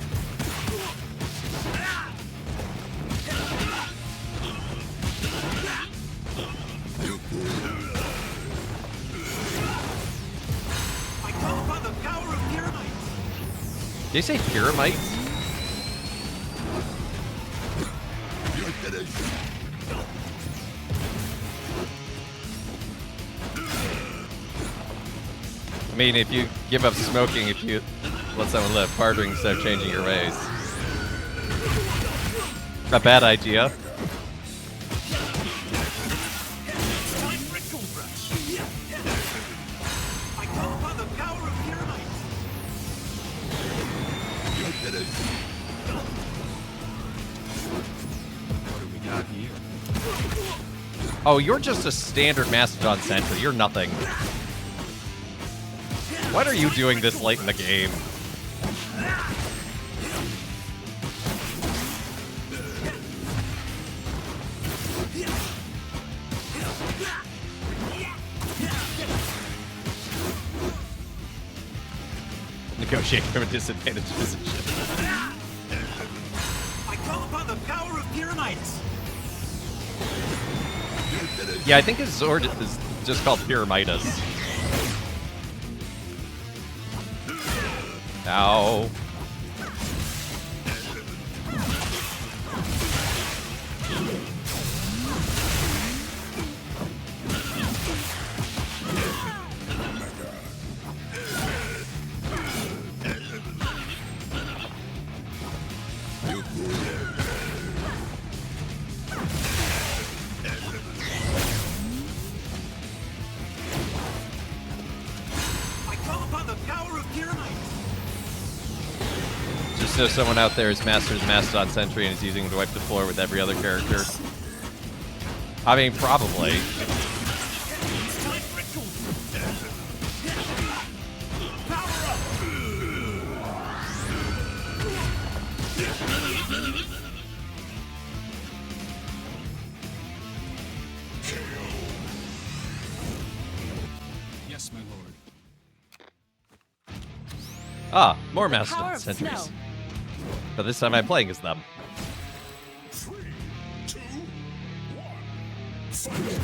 I call upon the power of pyramids. Did you say pyramites? You're finished. I mean, if you give up smoking, if you let someone live. Bartering instead of changing your ways. A bad idea. Time for Gold Rush. I call upon the power of Pyramites. You're finished. What do we got here? Oh, you're just a standard Mastodon Sentry. You're nothing. What are you doing this late in the game? Negotiate from a disadvantaged position. I call upon the power of Pyramites. Yeah, I think his sword is just called Pyramidas. Ow. I call upon the power of Pyramites. Just so someone out there is mastered the Mastodon Sentry and is using it to wipe the floor with every other character. I mean, probably. Time for Gold Rush. Power up. Yes, my lord. Ah, more The power Mastodon of Sentries. snow. But this time I'm playing as them. 3, 2, 1. Fight!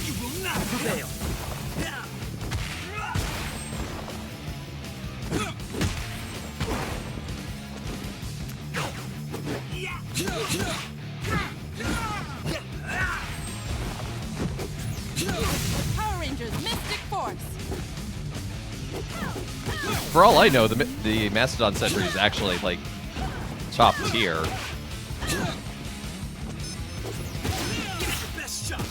You will not prevail. Power Rangers Mystic Force. For all I know, the Mastodon Sentry is actually, like, top tier. Give it your best shot.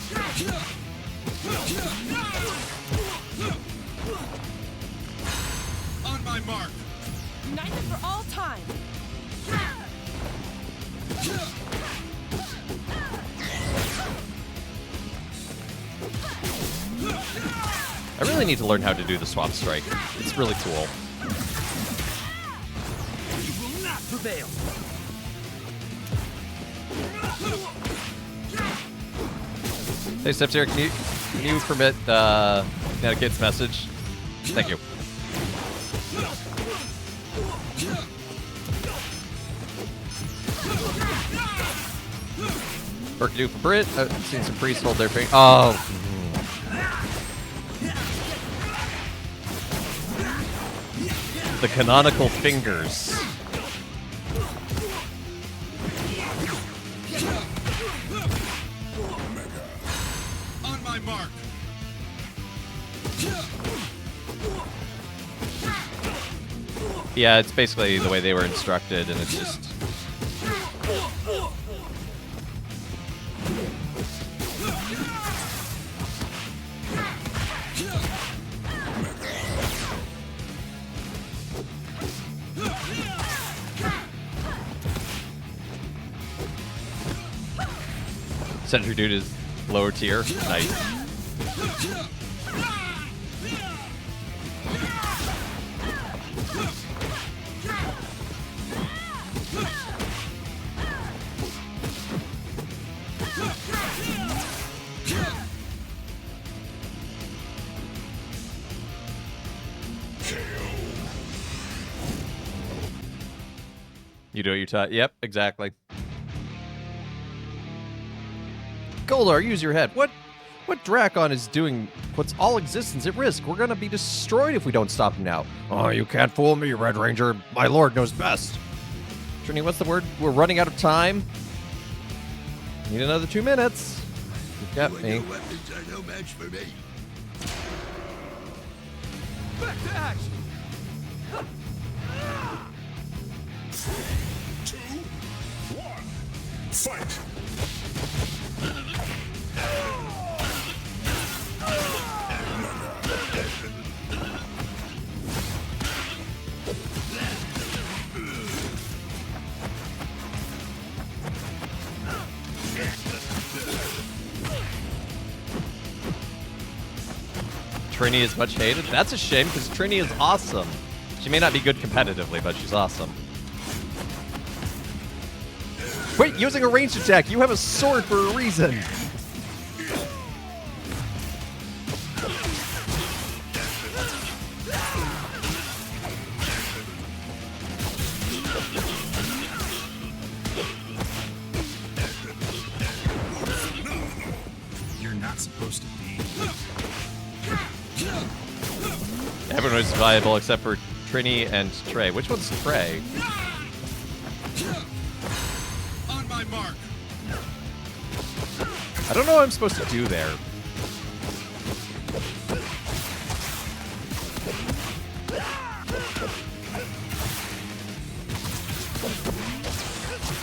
On my mark. United for all time. I really need to learn how to do the swap strike. It's really cool. You will not prevail. Hey, Steph, can you permit Connecticut's message? Thank you. Burkadoo for Brit. I've seen some priests hold their finger. Oh. The canonical fingers. On my mark. Yeah, it's basically the way they were instructed, and it's just... Sentry dude is lower tier. Nice. You do what you taught. Yep, exactly. Goldar, use your head. What Drakon is doing puts all existence at risk. We're gonna be destroyed if we don't stop him now. Oh, you can't fool me, Red Ranger. My lord knows best. Trini, what's the word? We're running out of time. Need another 2 minutes. You got You and me. your weapons are no match for me. Back to action. 2, 1, fight! Trini is much hated. That's a shame because Trini is awesome. She may not be good competitively, but she's awesome. Wait, using a ranged attack. You have a sword for a reason. You're not supposed to be. Everyone is viable except for Trini and Trey. Which one's Trey? On my mark. I don't know what I'm supposed to do there.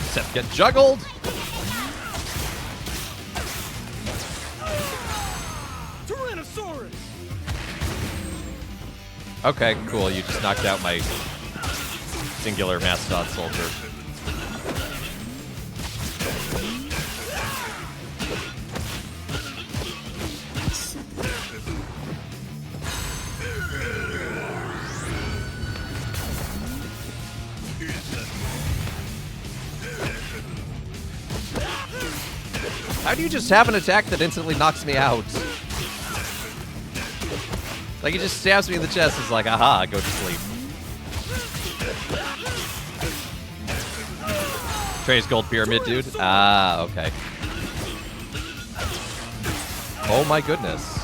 Except get juggled. Tyrannosaurus. Okay, cool. You just knocked out my singular mastodon soldier. How do you just have an attack that instantly knocks me out? Like, he just stabs me in the chest. It's like, aha, go to sleep. Trey's gold pyramid, dude. Ah, okay. Oh my goodness.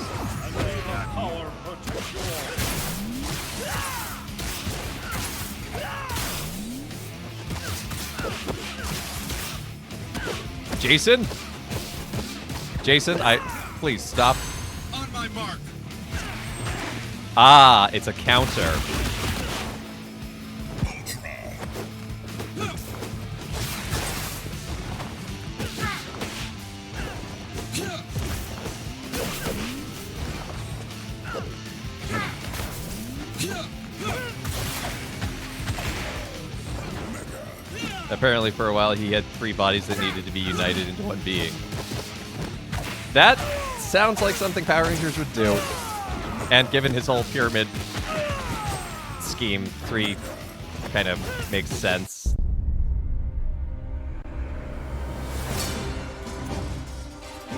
Jason? Jason, please stop. On my mark. Ah, it's a counter. Apparently for a while he had 3 bodies that needed to be united into one being. That sounds like something Power Rangers would do. And given his whole pyramid scheme, 3 kind of makes sense.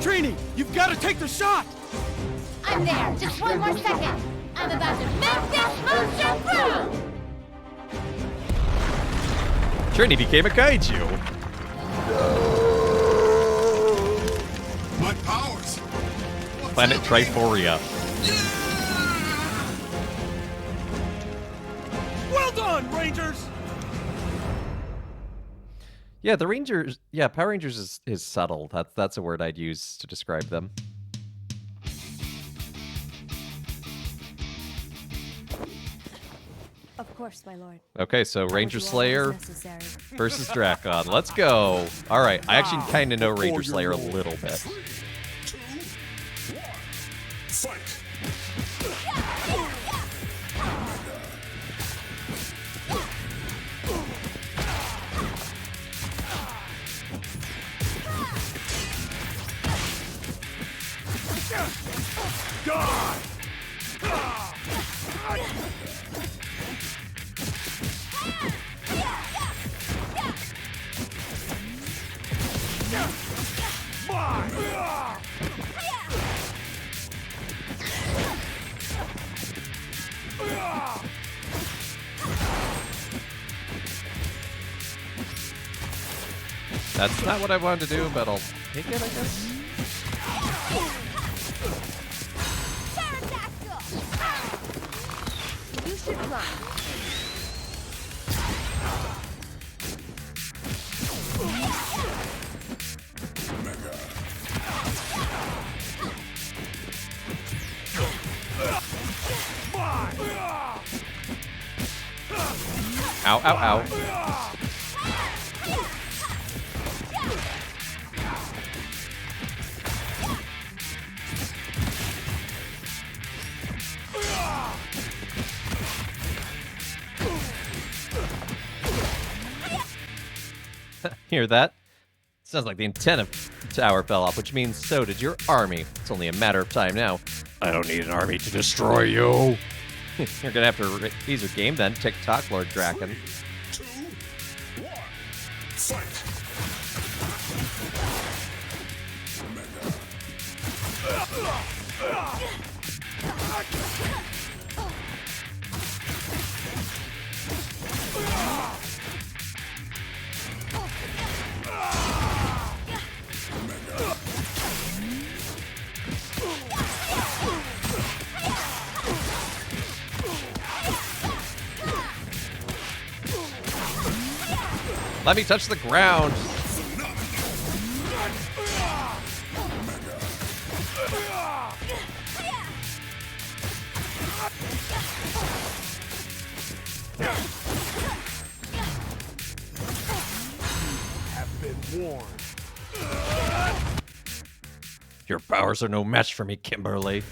Trini, you've got to take the shot. I'm there. Just one more second. I'm about to make this monster grow. Trini became a kaiju. My powers! Planet Triforia. Well done, Rangers. Yeah, the Rangers. Yeah, Power Rangers is subtle. That's a word I'd use to describe them. Of course, my lord. Okay, so Ranger Slayer Necessary. versus Drakon. Let's go. All right, I actually kind of know Ranger Slayer a little bit. 3, 2, 1, fight! That's not what I wanted to do, but I'll take it, I guess. Pterodactyl! You should run. Ow, ow, ow. Hear that? Sounds like the antenna tower fell off, which means so did your army. It's only a matter of time now. I don't need an army to destroy you. You're gonna have to ease your game then, TikTok Lord Draken. 2, 1, fight! Let me touch the ground. Your powers are no match for me, Kimberly.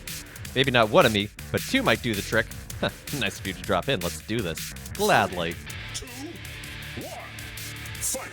Maybe not one of me, but two might do the trick. Nice of you to drop in. Let's do this. Gladly. 2, 1, fight!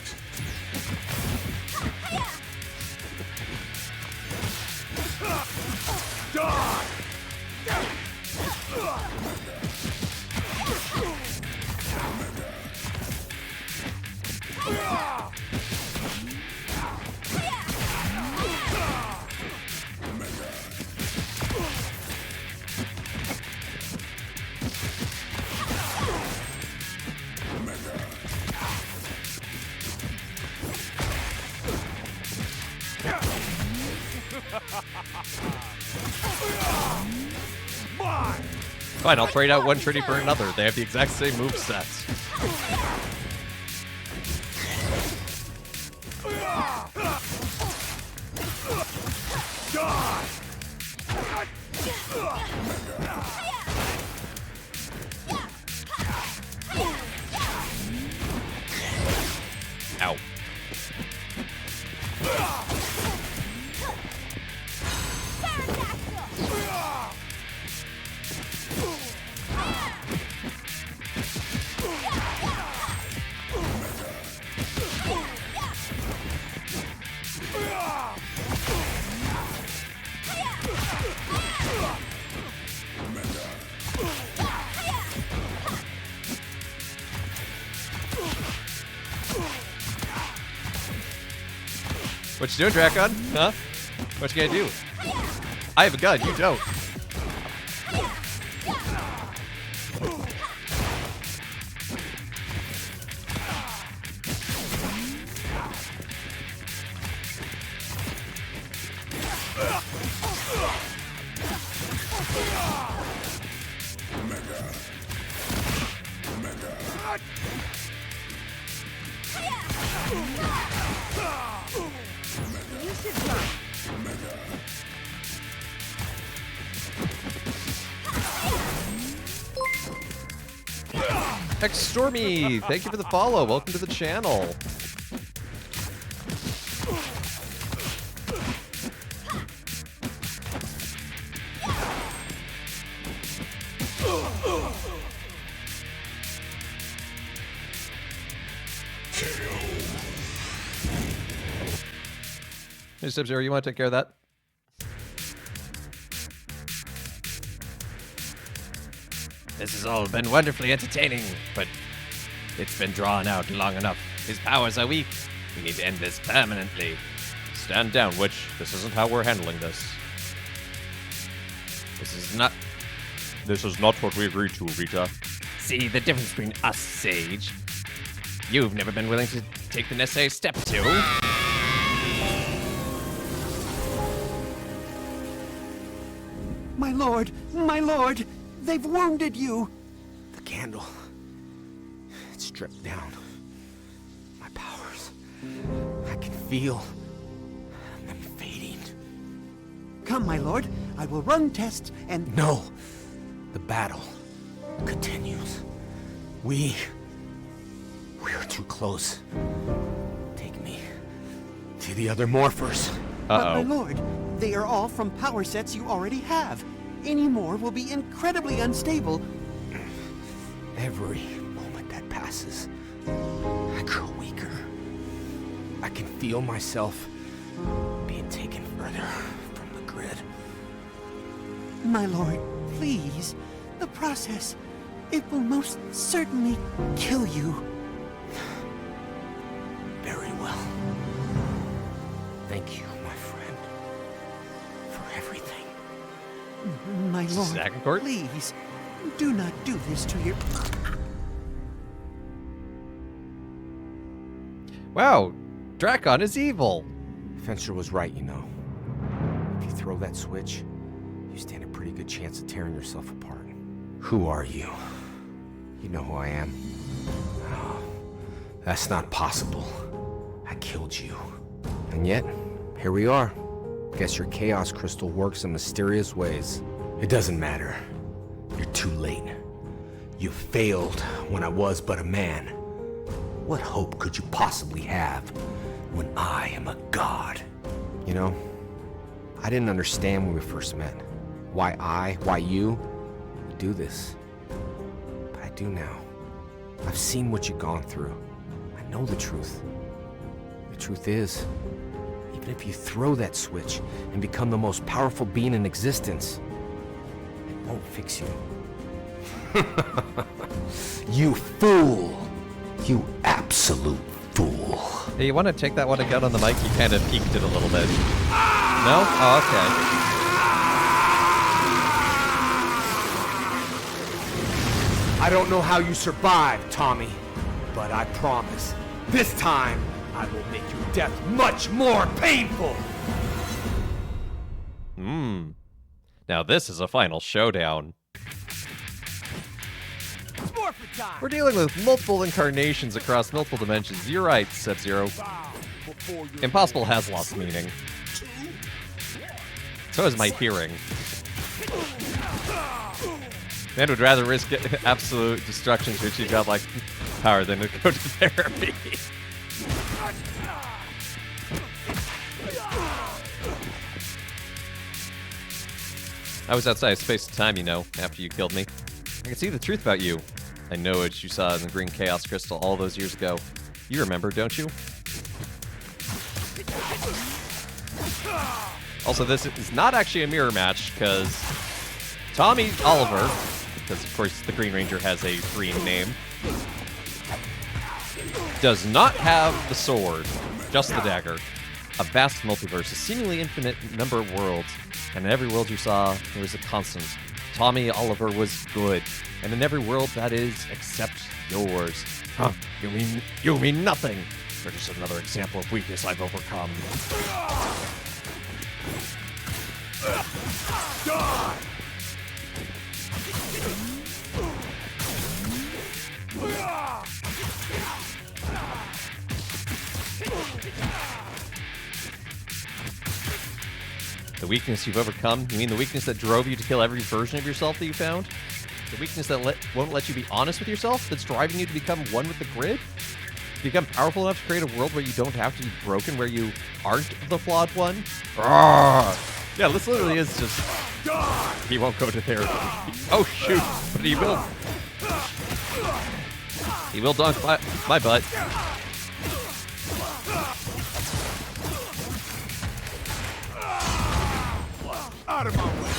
Fine, I'll trade out one Trinity for another. They have the exact same movesets. Ow. What you doing, Drakon? Huh? What you gonna do? I have a gun, you don't. Stormy, thank you for the follow. Welcome to the channel. Hey, Sub-Zero, you want to take care of that? This has all been wonderfully entertaining, but it's been drawn out long enough. His powers are weak. We need to end this permanently. Stand down, Witch. This isn't how we're handling this. This is not... This is not what we agreed to, Rita. See the difference between us, Sage. You've never been willing to take the necessary step to. My lord, they've wounded you. The candle, it's stripped down. My powers, I can feel them fading. Come, my lord, I will run tests and... No, the battle continues. We too close. Take me to the other morphers. But my Uh-oh. lord, they are all from power sets you already have. Any more will be incredibly unstable. Every moment that passes, I grow weaker. I can feel myself being taken further from the grid. My lord, please. The process, it will most certainly kill you. Very well. Thank you, my friend, for everything. My lord, Zagancourt? please, do not do this to your... Wow, Drakon is evil. Fencer was right, you know. If you throw that switch, you stand a pretty good chance of tearing yourself apart. Who are you? You know who I am. Oh, that's not possible. I killed you. And yet, here we are. Guess your Chaos Crystal works in mysterious ways. It doesn't matter. You're too late. You failed when I was but a man. What hope could you possibly have when I am a god? You know, I didn't understand when we first met. Why you would do this. But I do now. I've seen what you've gone through. I know the truth. The truth is, even if you throw that switch and become the most powerful being in existence, it won't fix you. You fool! You absolute fool. Hey, you want to take that one again on the mic? You kind of peeked it a little bit. No? Oh, okay. I don't know how you survived, Tommy, but I promise, this time I will make your death much more painful. Now this is a final showdown. We're dealing with multiple incarnations across multiple dimensions. You're right, Sub-Zero. Impossible has lost meaning. So is my hearing. Man would rather risk absolute destruction to achieve godlike power than to go to therapy. I was outside of space and time, you know, after you killed me. I can see the truth about you. I know what you saw in the green Chaos Crystal all those years ago. You remember, don't you? Also, this is not actually a mirror match, because Tommy Oliver, because of course the Green Ranger has a green name, does not have the sword, just the dagger. A vast multiverse, a seemingly infinite number of worlds, and in every world you saw, there was a constant. Tommy Oliver was good, and in every world that is, except yours. Huh, you mean nothing. You're just another example of weakness I've overcome. The weakness you've overcome? You mean the weakness that drove you to kill every version of yourself that you found? The weakness that won't let you be honest with yourself? That's driving you to become one with the grid? To become powerful enough to create a world where you don't have to be broken, where you aren't the flawed one? Rawr. Yeah, this literally is just... He won't go to therapy. Oh, shoot. But he will. He will dunk my butt. Out of my way!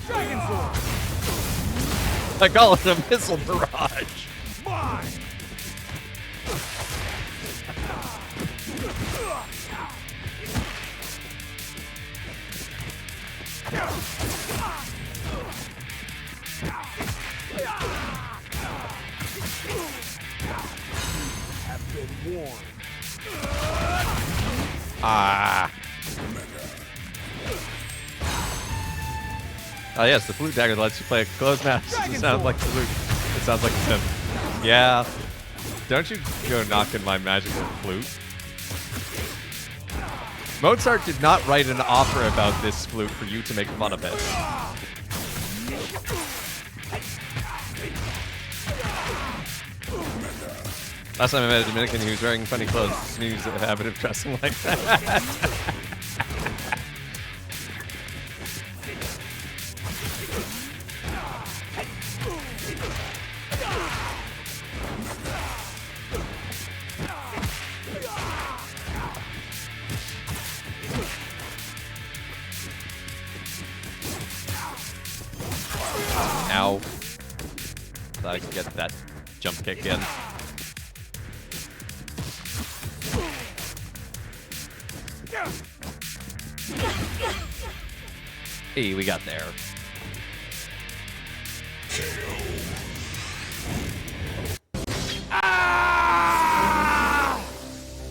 Dragon Sword! I call it a missile barrage. Mine! Have been warned. Ah. Oh yes, the flute dagger that lets you play a closed match. It sounds like the flute. It sounds like a sim. Yeah. Don't you go knocking my magical flute. Mozart did not write an opera about this flute for you to make fun of it. Last time I met a Dominican, he was wearing funny clothes. He was a habit of dressing like that. Ow. Thought I could get that jump kick in. Hey, we got there.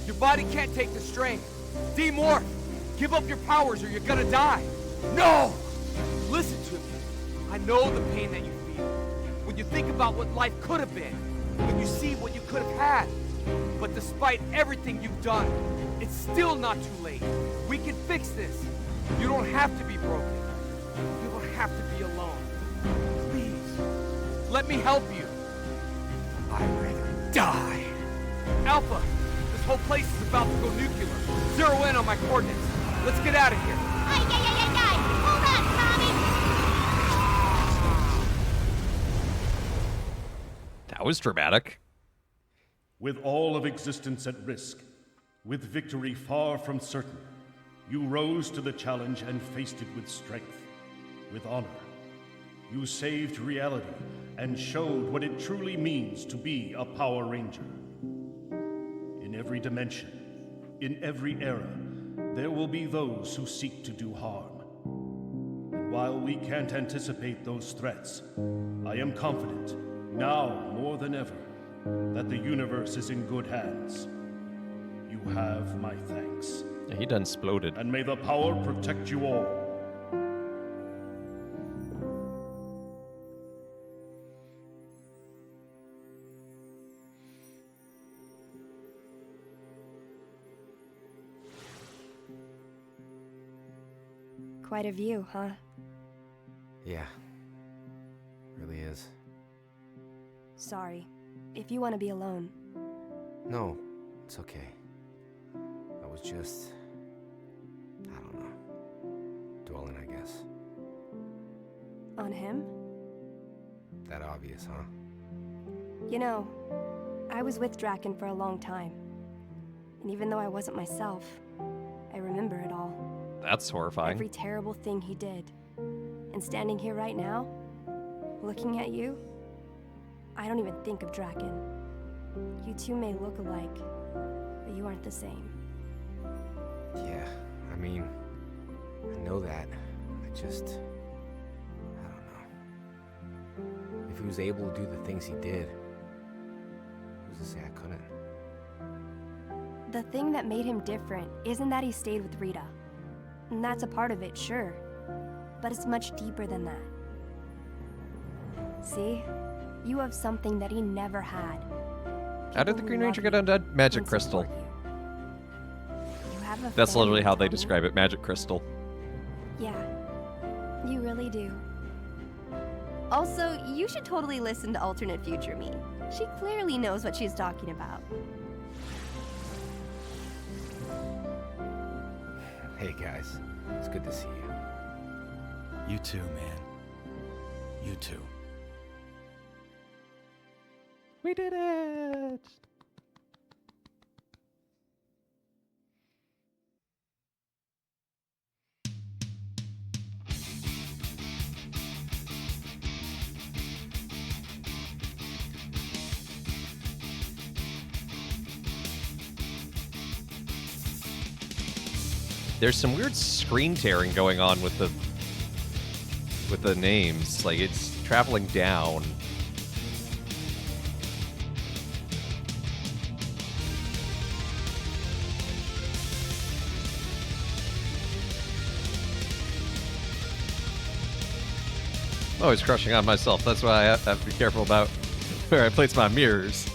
Your body can't take the strain. Demorph! Give up your powers or you're gonna die! No! Listen to me. I know the pain that you feel. When you think about what life could have been. When you see what you could have had. But despite everything you've done, it's still not too late. We can fix this. You don't have to be broken. You don't have to be alone. Please, let me help you. I'd rather die. Alpha, this whole place is about to go nuclear. Zero in on my coordinates. Let's get out of here. Ay, ay, ay, ay, ay! Hold on, Tommy! That was dramatic. With all of existence at risk, with victory far from certain, you rose to the challenge and faced it with strength, with honor. You saved reality and showed what it truly means to be a Power Ranger. In every dimension, in every era, there will be those who seek to do harm. And while we can't anticipate those threats, I am confident, now more than ever, that the universe is in good hands. You have my thanks. Yeah, he done exploded. And may the power protect you all. Quite a view, huh? Yeah. Really is. Sorry. If you want to be alone. No, it's okay. I was just... I don't know. Dwelling, I guess. On him? That obvious, huh? You know, I was with Draken for a long time. And even though I wasn't myself, I remember it all. That's horrifying. Every terrible thing he did. And standing here right now, looking at you, I don't even think of Draken. You two may look alike, but you aren't the same. Yeah, I mean, I know that. I just... I don't know. If he was able to do the things he did, who's to say I couldn't? The thing that made him different isn't that he stayed with Rita. And that's a part of it, sure. But it's much deeper than that. See? You have something that he never had. How did the People Green who Ranger love get you undead? Magic and crystal. support you. You have a That's family literally how they in common? describe it. Magic crystal. Yeah, you really do. Also, you should totally listen to Alternate Future Me. She clearly knows what she's talking about. Hey guys, it's good to see you. You too, man. You too. We did it! There's some weird screen tearing going on with the names. Like, it's traveling down. I'm always crushing on myself. That's why I have to be careful about where I place my mirrors.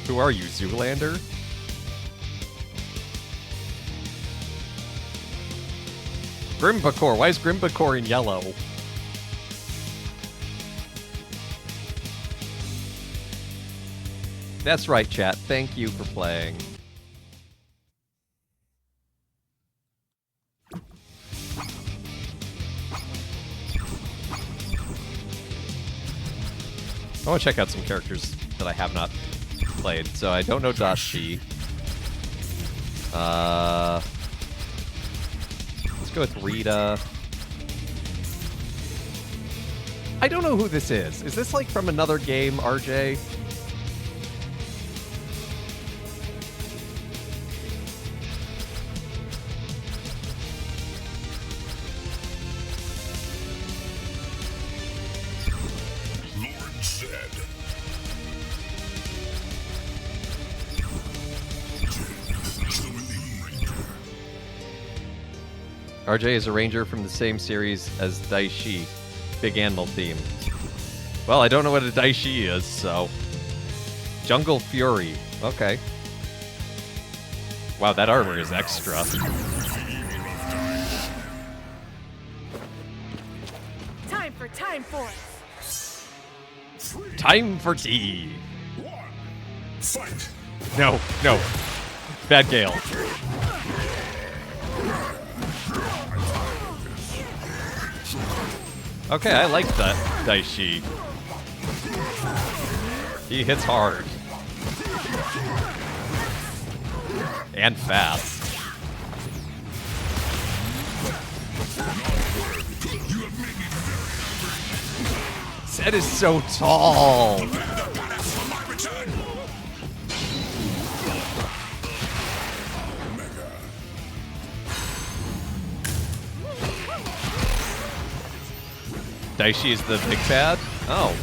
Who are you, Zoolander? Grimbakor. Why is Grimbakor in yellow? That's right, chat. Thank you for playing. I want to check out some characters that I have not played. So I don't know Dashi. Let's go with Rita. I don't know who this is. Is this like from another game, RJ? Lord Zed. RJ is a ranger from the same series as Daishi. Big animal theme. Well, I don't know what a Daishi is, so... Jungle Fury. Okay. Wow, that armor is extra. Time for Time Force. Time for tea. Fight. No, no. Bad Gale. Okay, I like that Daishi. He hits hard. And fast. Zed is so tall. Daishi is the big bad? Oh.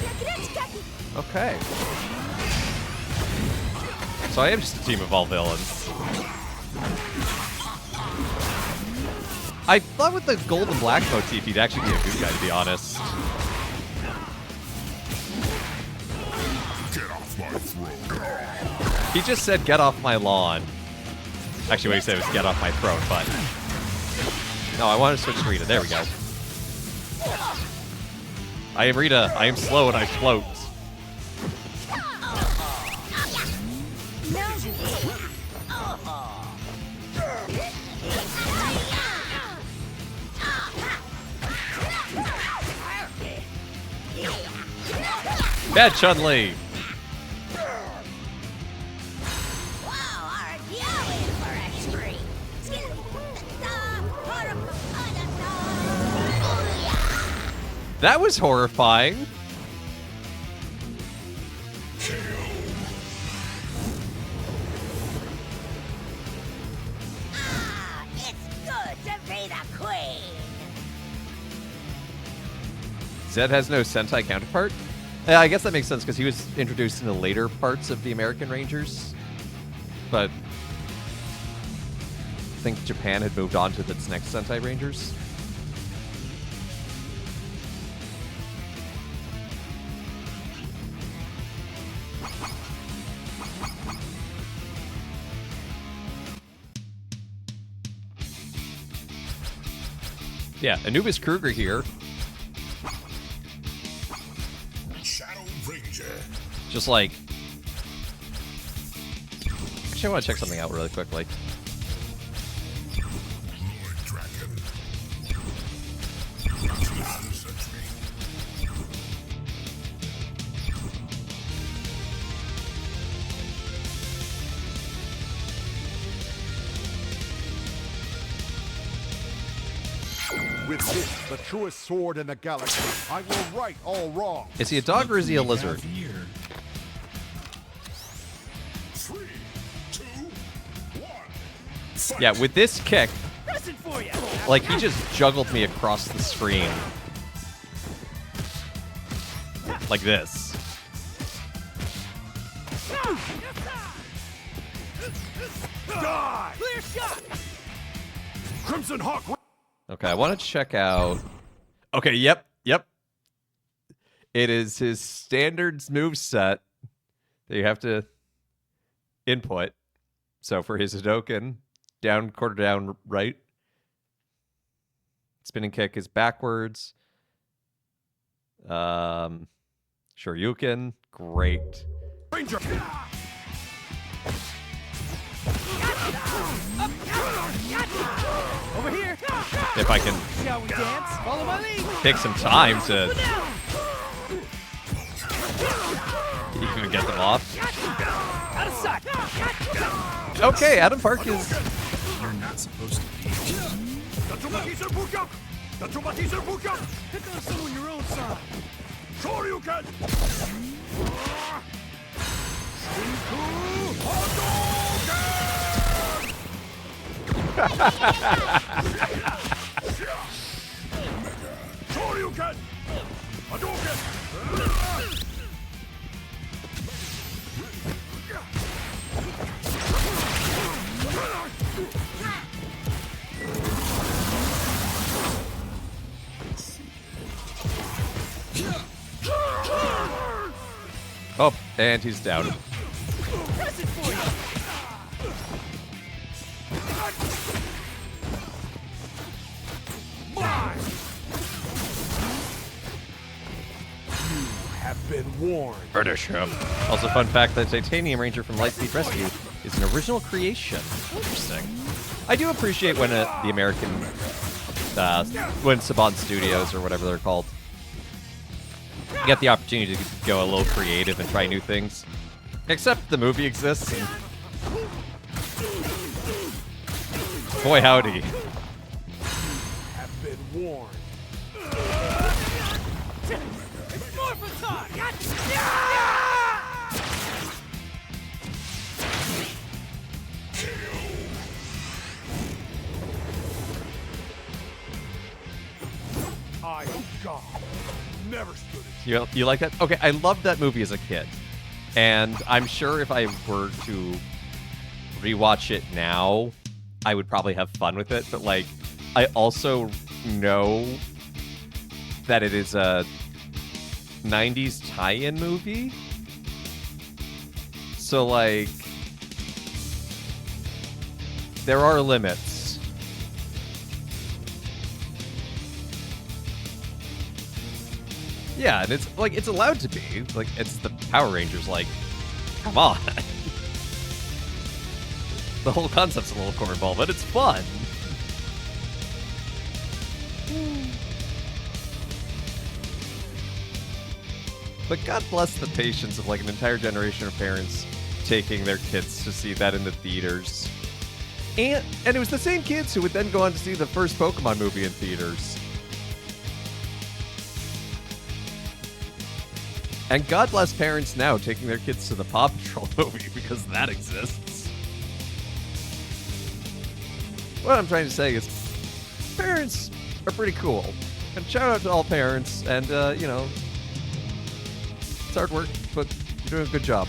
Okay. So I am just a team of all villains. I thought with the gold and black motif he'd actually be a good guy, to be honest. Get off my throat. He just said, get off my lawn. Actually, what he said was, get off my throat, but... No, I want to switch to Rita. There we go. I am Rita. I am slow and I float. Bad Chun-Li. That was horrifying. It's good to be the queen. Zed has no Sentai counterpart? Yeah, I guess that makes sense because he was introduced in the later parts of the American Rangers. But I think Japan had moved on to its next Sentai Rangers. Yeah, Anubis Kruger here. Shadow Ranger. Just like... Actually, I want to check something out really quickly. Lord Dragon. Century. With this, the truest sword in the galaxy, I will right all wrong. Is he a dog or is he a lizard? 3, 2, 1. Fight. Yeah, with this kick, Present for you. like, he just juggled me across the screen. Like this. Die! Clear shot. Crimson Hawk. Okay, I want to check out... Okay, yep. It is his standards moveset that you have to input. So for his Hadouken, down, quarter down, right. Spinning kick is backwards. Shoryuken, great. Ranger. if I can Shall we dance? Follow my lead. take some time to even get them off. Out of sight. Okay, Adam Park is... You're not supposed to be. Pick on someone your own side. Sure you can! Sure you can! Hadouken! Oh, and he's down. Press it for you. Have been warned. British him. Also, fun fact, the Titanium Ranger from Lightspeed Rescue is an original creation. Interesting. I do appreciate when the American, when Saban Studios or whatever they're called, get the opportunity to go a little creative and try new things. Except the movie exists, and boy howdy. Have been warned. It's Morphin time. I am God. Never stood it. You like that? Okay, I loved that movie as a kid. And I'm sure if I were to rewatch it now, I would probably have fun with it. But, like, I also know that it is a 90s tie-in movie. So, like, there are limits. Yeah, and it's like it's allowed to be. Like it's the Power Rangers, like, come on. The whole concept's a little cornball, but it's fun. But God bless the patience of like an entire generation of parents taking their kids to see that in the theaters. And it was the same kids who would then go on to see the first Pokemon movie in theaters. And God bless parents now taking their kids to the Paw Patrol movie because that exists. What I'm trying to say is parents are pretty cool. And shout out to all parents. And, you know, it's hard work, but you're doing a good job.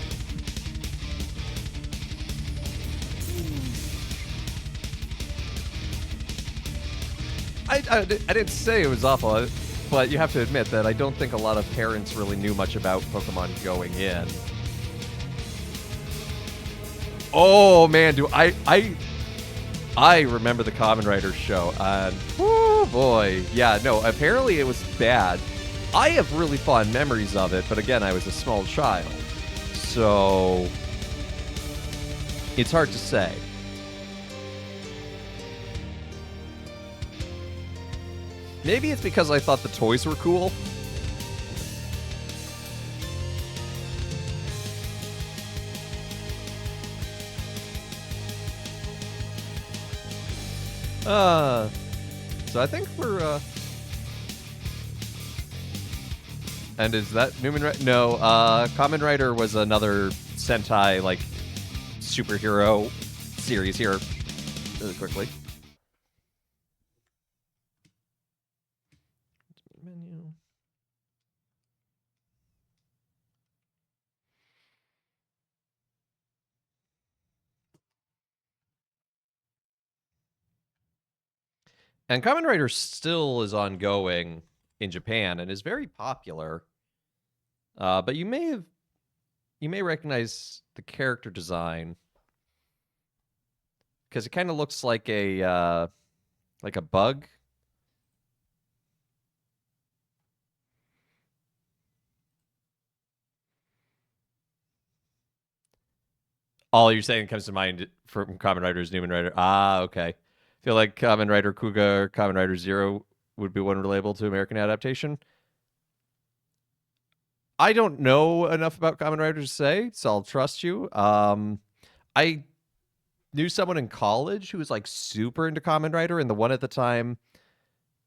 I didn't say it was awful. But you have to admit that I don't think a lot of parents really knew much about Pokemon going in. Oh man, do I remember the Kamen Rider show, and oh boy, yeah, no, apparently it was bad. I have really fond memories of it, but again, I was a small child, so it's hard to say. Maybe it's because I thought the toys were cool. So I think we're, and is that Newman Rider? No, Kamen Rider was another Sentai, like, superhero series here, really quickly. Menu. And Kamen Rider still is ongoing in Japan and is very popular. But you may recognize the character design because it kind of looks like a bug. All you're saying comes to mind from Kamen Rider is Newman Rider. Ah, okay. feel like Kamen Rider Kuga or Kamen Rider Zero would be one relatable to American adaptation. I don't know enough about Kamen Rider to say, so I'll trust you. I knew someone in college who was like super into Kamen Rider, and the one at the time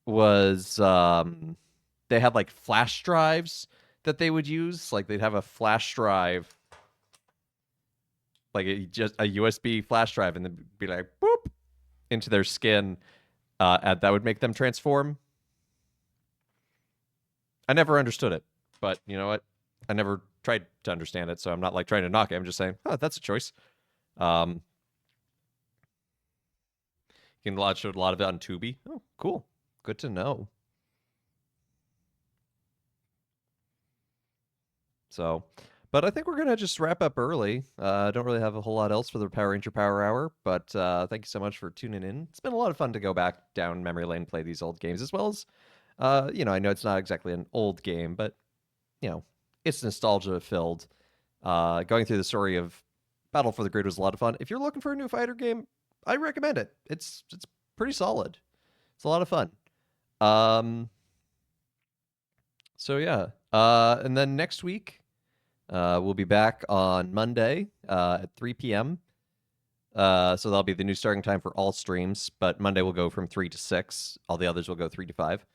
was they had like flash drives that they would use. Like they'd have a flash drive, like just a USB flash drive, and then be like boop into their skin, and that would make them transform. I never understood it, but you know what? I never tried to understand it, so I'm not like trying to knock it. I'm just saying, oh, that's a choice. You can watch a lot of it on Tubi. Oh, cool. Good to know. So, but I think we're going to just wrap up early. I don't really have a whole lot else for the Power Ranger Power Hour, but thank you so much for tuning in. It's been a lot of fun to go back down memory lane, play these old games, as well as, you know, I know it's not exactly an old game, but, you know, it's nostalgia-filled. Going through the story of Battle for the Grid was a lot of fun. If you're looking for a new fighter game, I recommend it. It's pretty solid. It's a lot of fun. So yeah. And then next week, we'll be back on Monday at 3 p.m. So that'll be the new starting time for all streams, but Monday will go from 3 to 6. All the others will go 3 to 5.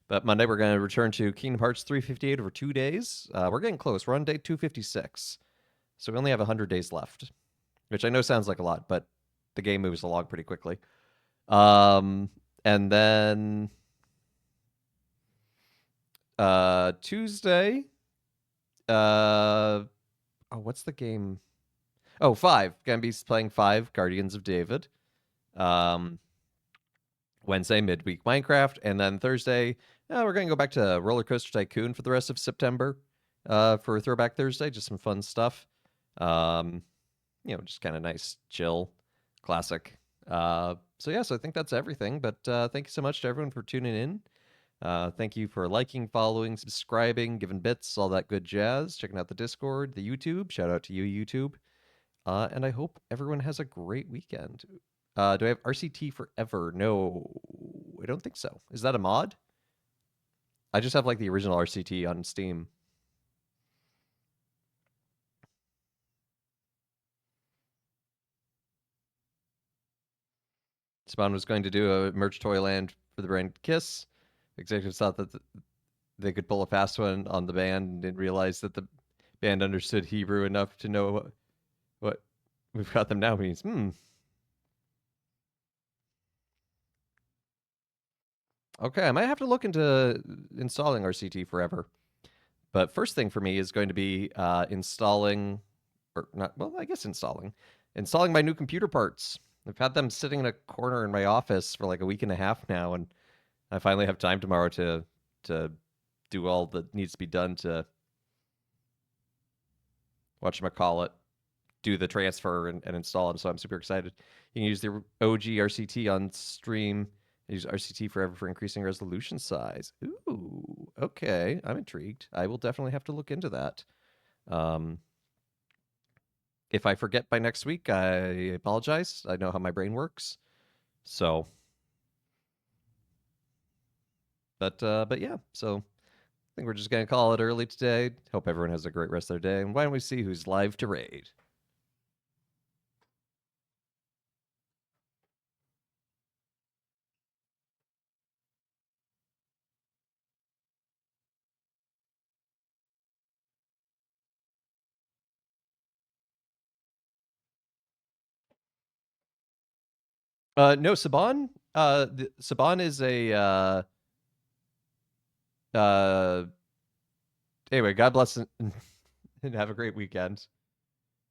But Monday, we're going to return to Kingdom Hearts 358 over 2 days. We're getting close. We're on day 256. So we only have 100 days left, which I know sounds like a lot, but the game moves along pretty quickly. And then Tuesday, what's the game? Oh, 5. Gonna be playing 5 Guardians of David. Wednesday, midweek Minecraft, and then Thursday, we're gonna go back to Roller Coaster Tycoon for the rest of September, for Throwback Thursday. Just some fun stuff. You know, just kind of nice, chill, classic. So yeah, so I think that's everything. But thank you so much to everyone for tuning in. Thank you for liking, following, subscribing, giving bits, all that good jazz. Checking out the Discord, the YouTube. Shout out to you, YouTube. And I hope everyone has a great weekend. Do I have RCT Forever? No, I don't think so. Is that a mod? I just have like the original RCT on Steam. Spawn was going to do a merch Toyland for the brand Kiss. Executives thought that they could pull a fast one on the band and didn't realize that the band understood Hebrew enough to know what we've got them now means. Okay, I might have to look into installing RCT Forever. But first thing for me is going to be installing, or not, well, I guess installing my new computer parts. I've had them sitting in a corner in my office for like a week and a half now, and I finally have time tomorrow to do all that needs to be done to whatchamacallit, do the transfer and install them. So I'm super excited. You can use the OG RCT on stream. Use RCT Forever for increasing resolution size. Ooh, okay. I'm intrigued. I will definitely have to look into that. If I forget by next week, I apologize. I know how my brain works. So, but yeah. So, I think we're just gonna call it early today. Hope everyone has a great rest of their day. And why don't we see who's live to raid? No, Saban. Saban is a. Anyway, God bless and have a great weekend.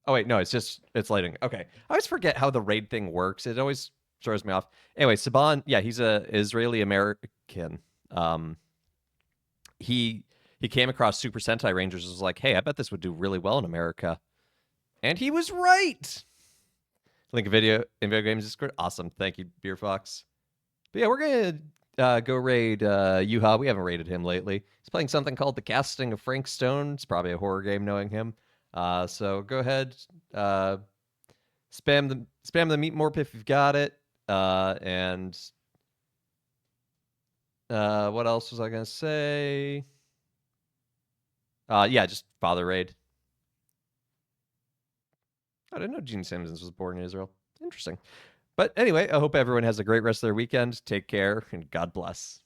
Oh wait, no, it's lighting. Okay, I always forget how the raid thing works. It always throws me off. Anyway, Saban, yeah, he's a Israeli American. He came across Super Sentai Rangers and was like, hey, I bet this would do really well in America, and he was right. Link a video in video games Discord. Awesome, thank you, Beer Fox. But yeah, we're gonna go raid Yuha. We haven't raided him lately. He's playing something called The Casting of Frank Stone. It's probably a horror game, knowing him. So go ahead, spam the meat morph if you've got it. And what else was I gonna say? Yeah, just Father Raid. I didn't know Gene Simmons was born in Israel. Interesting. But anyway, I hope everyone has a great rest of their weekend. Take care and God bless.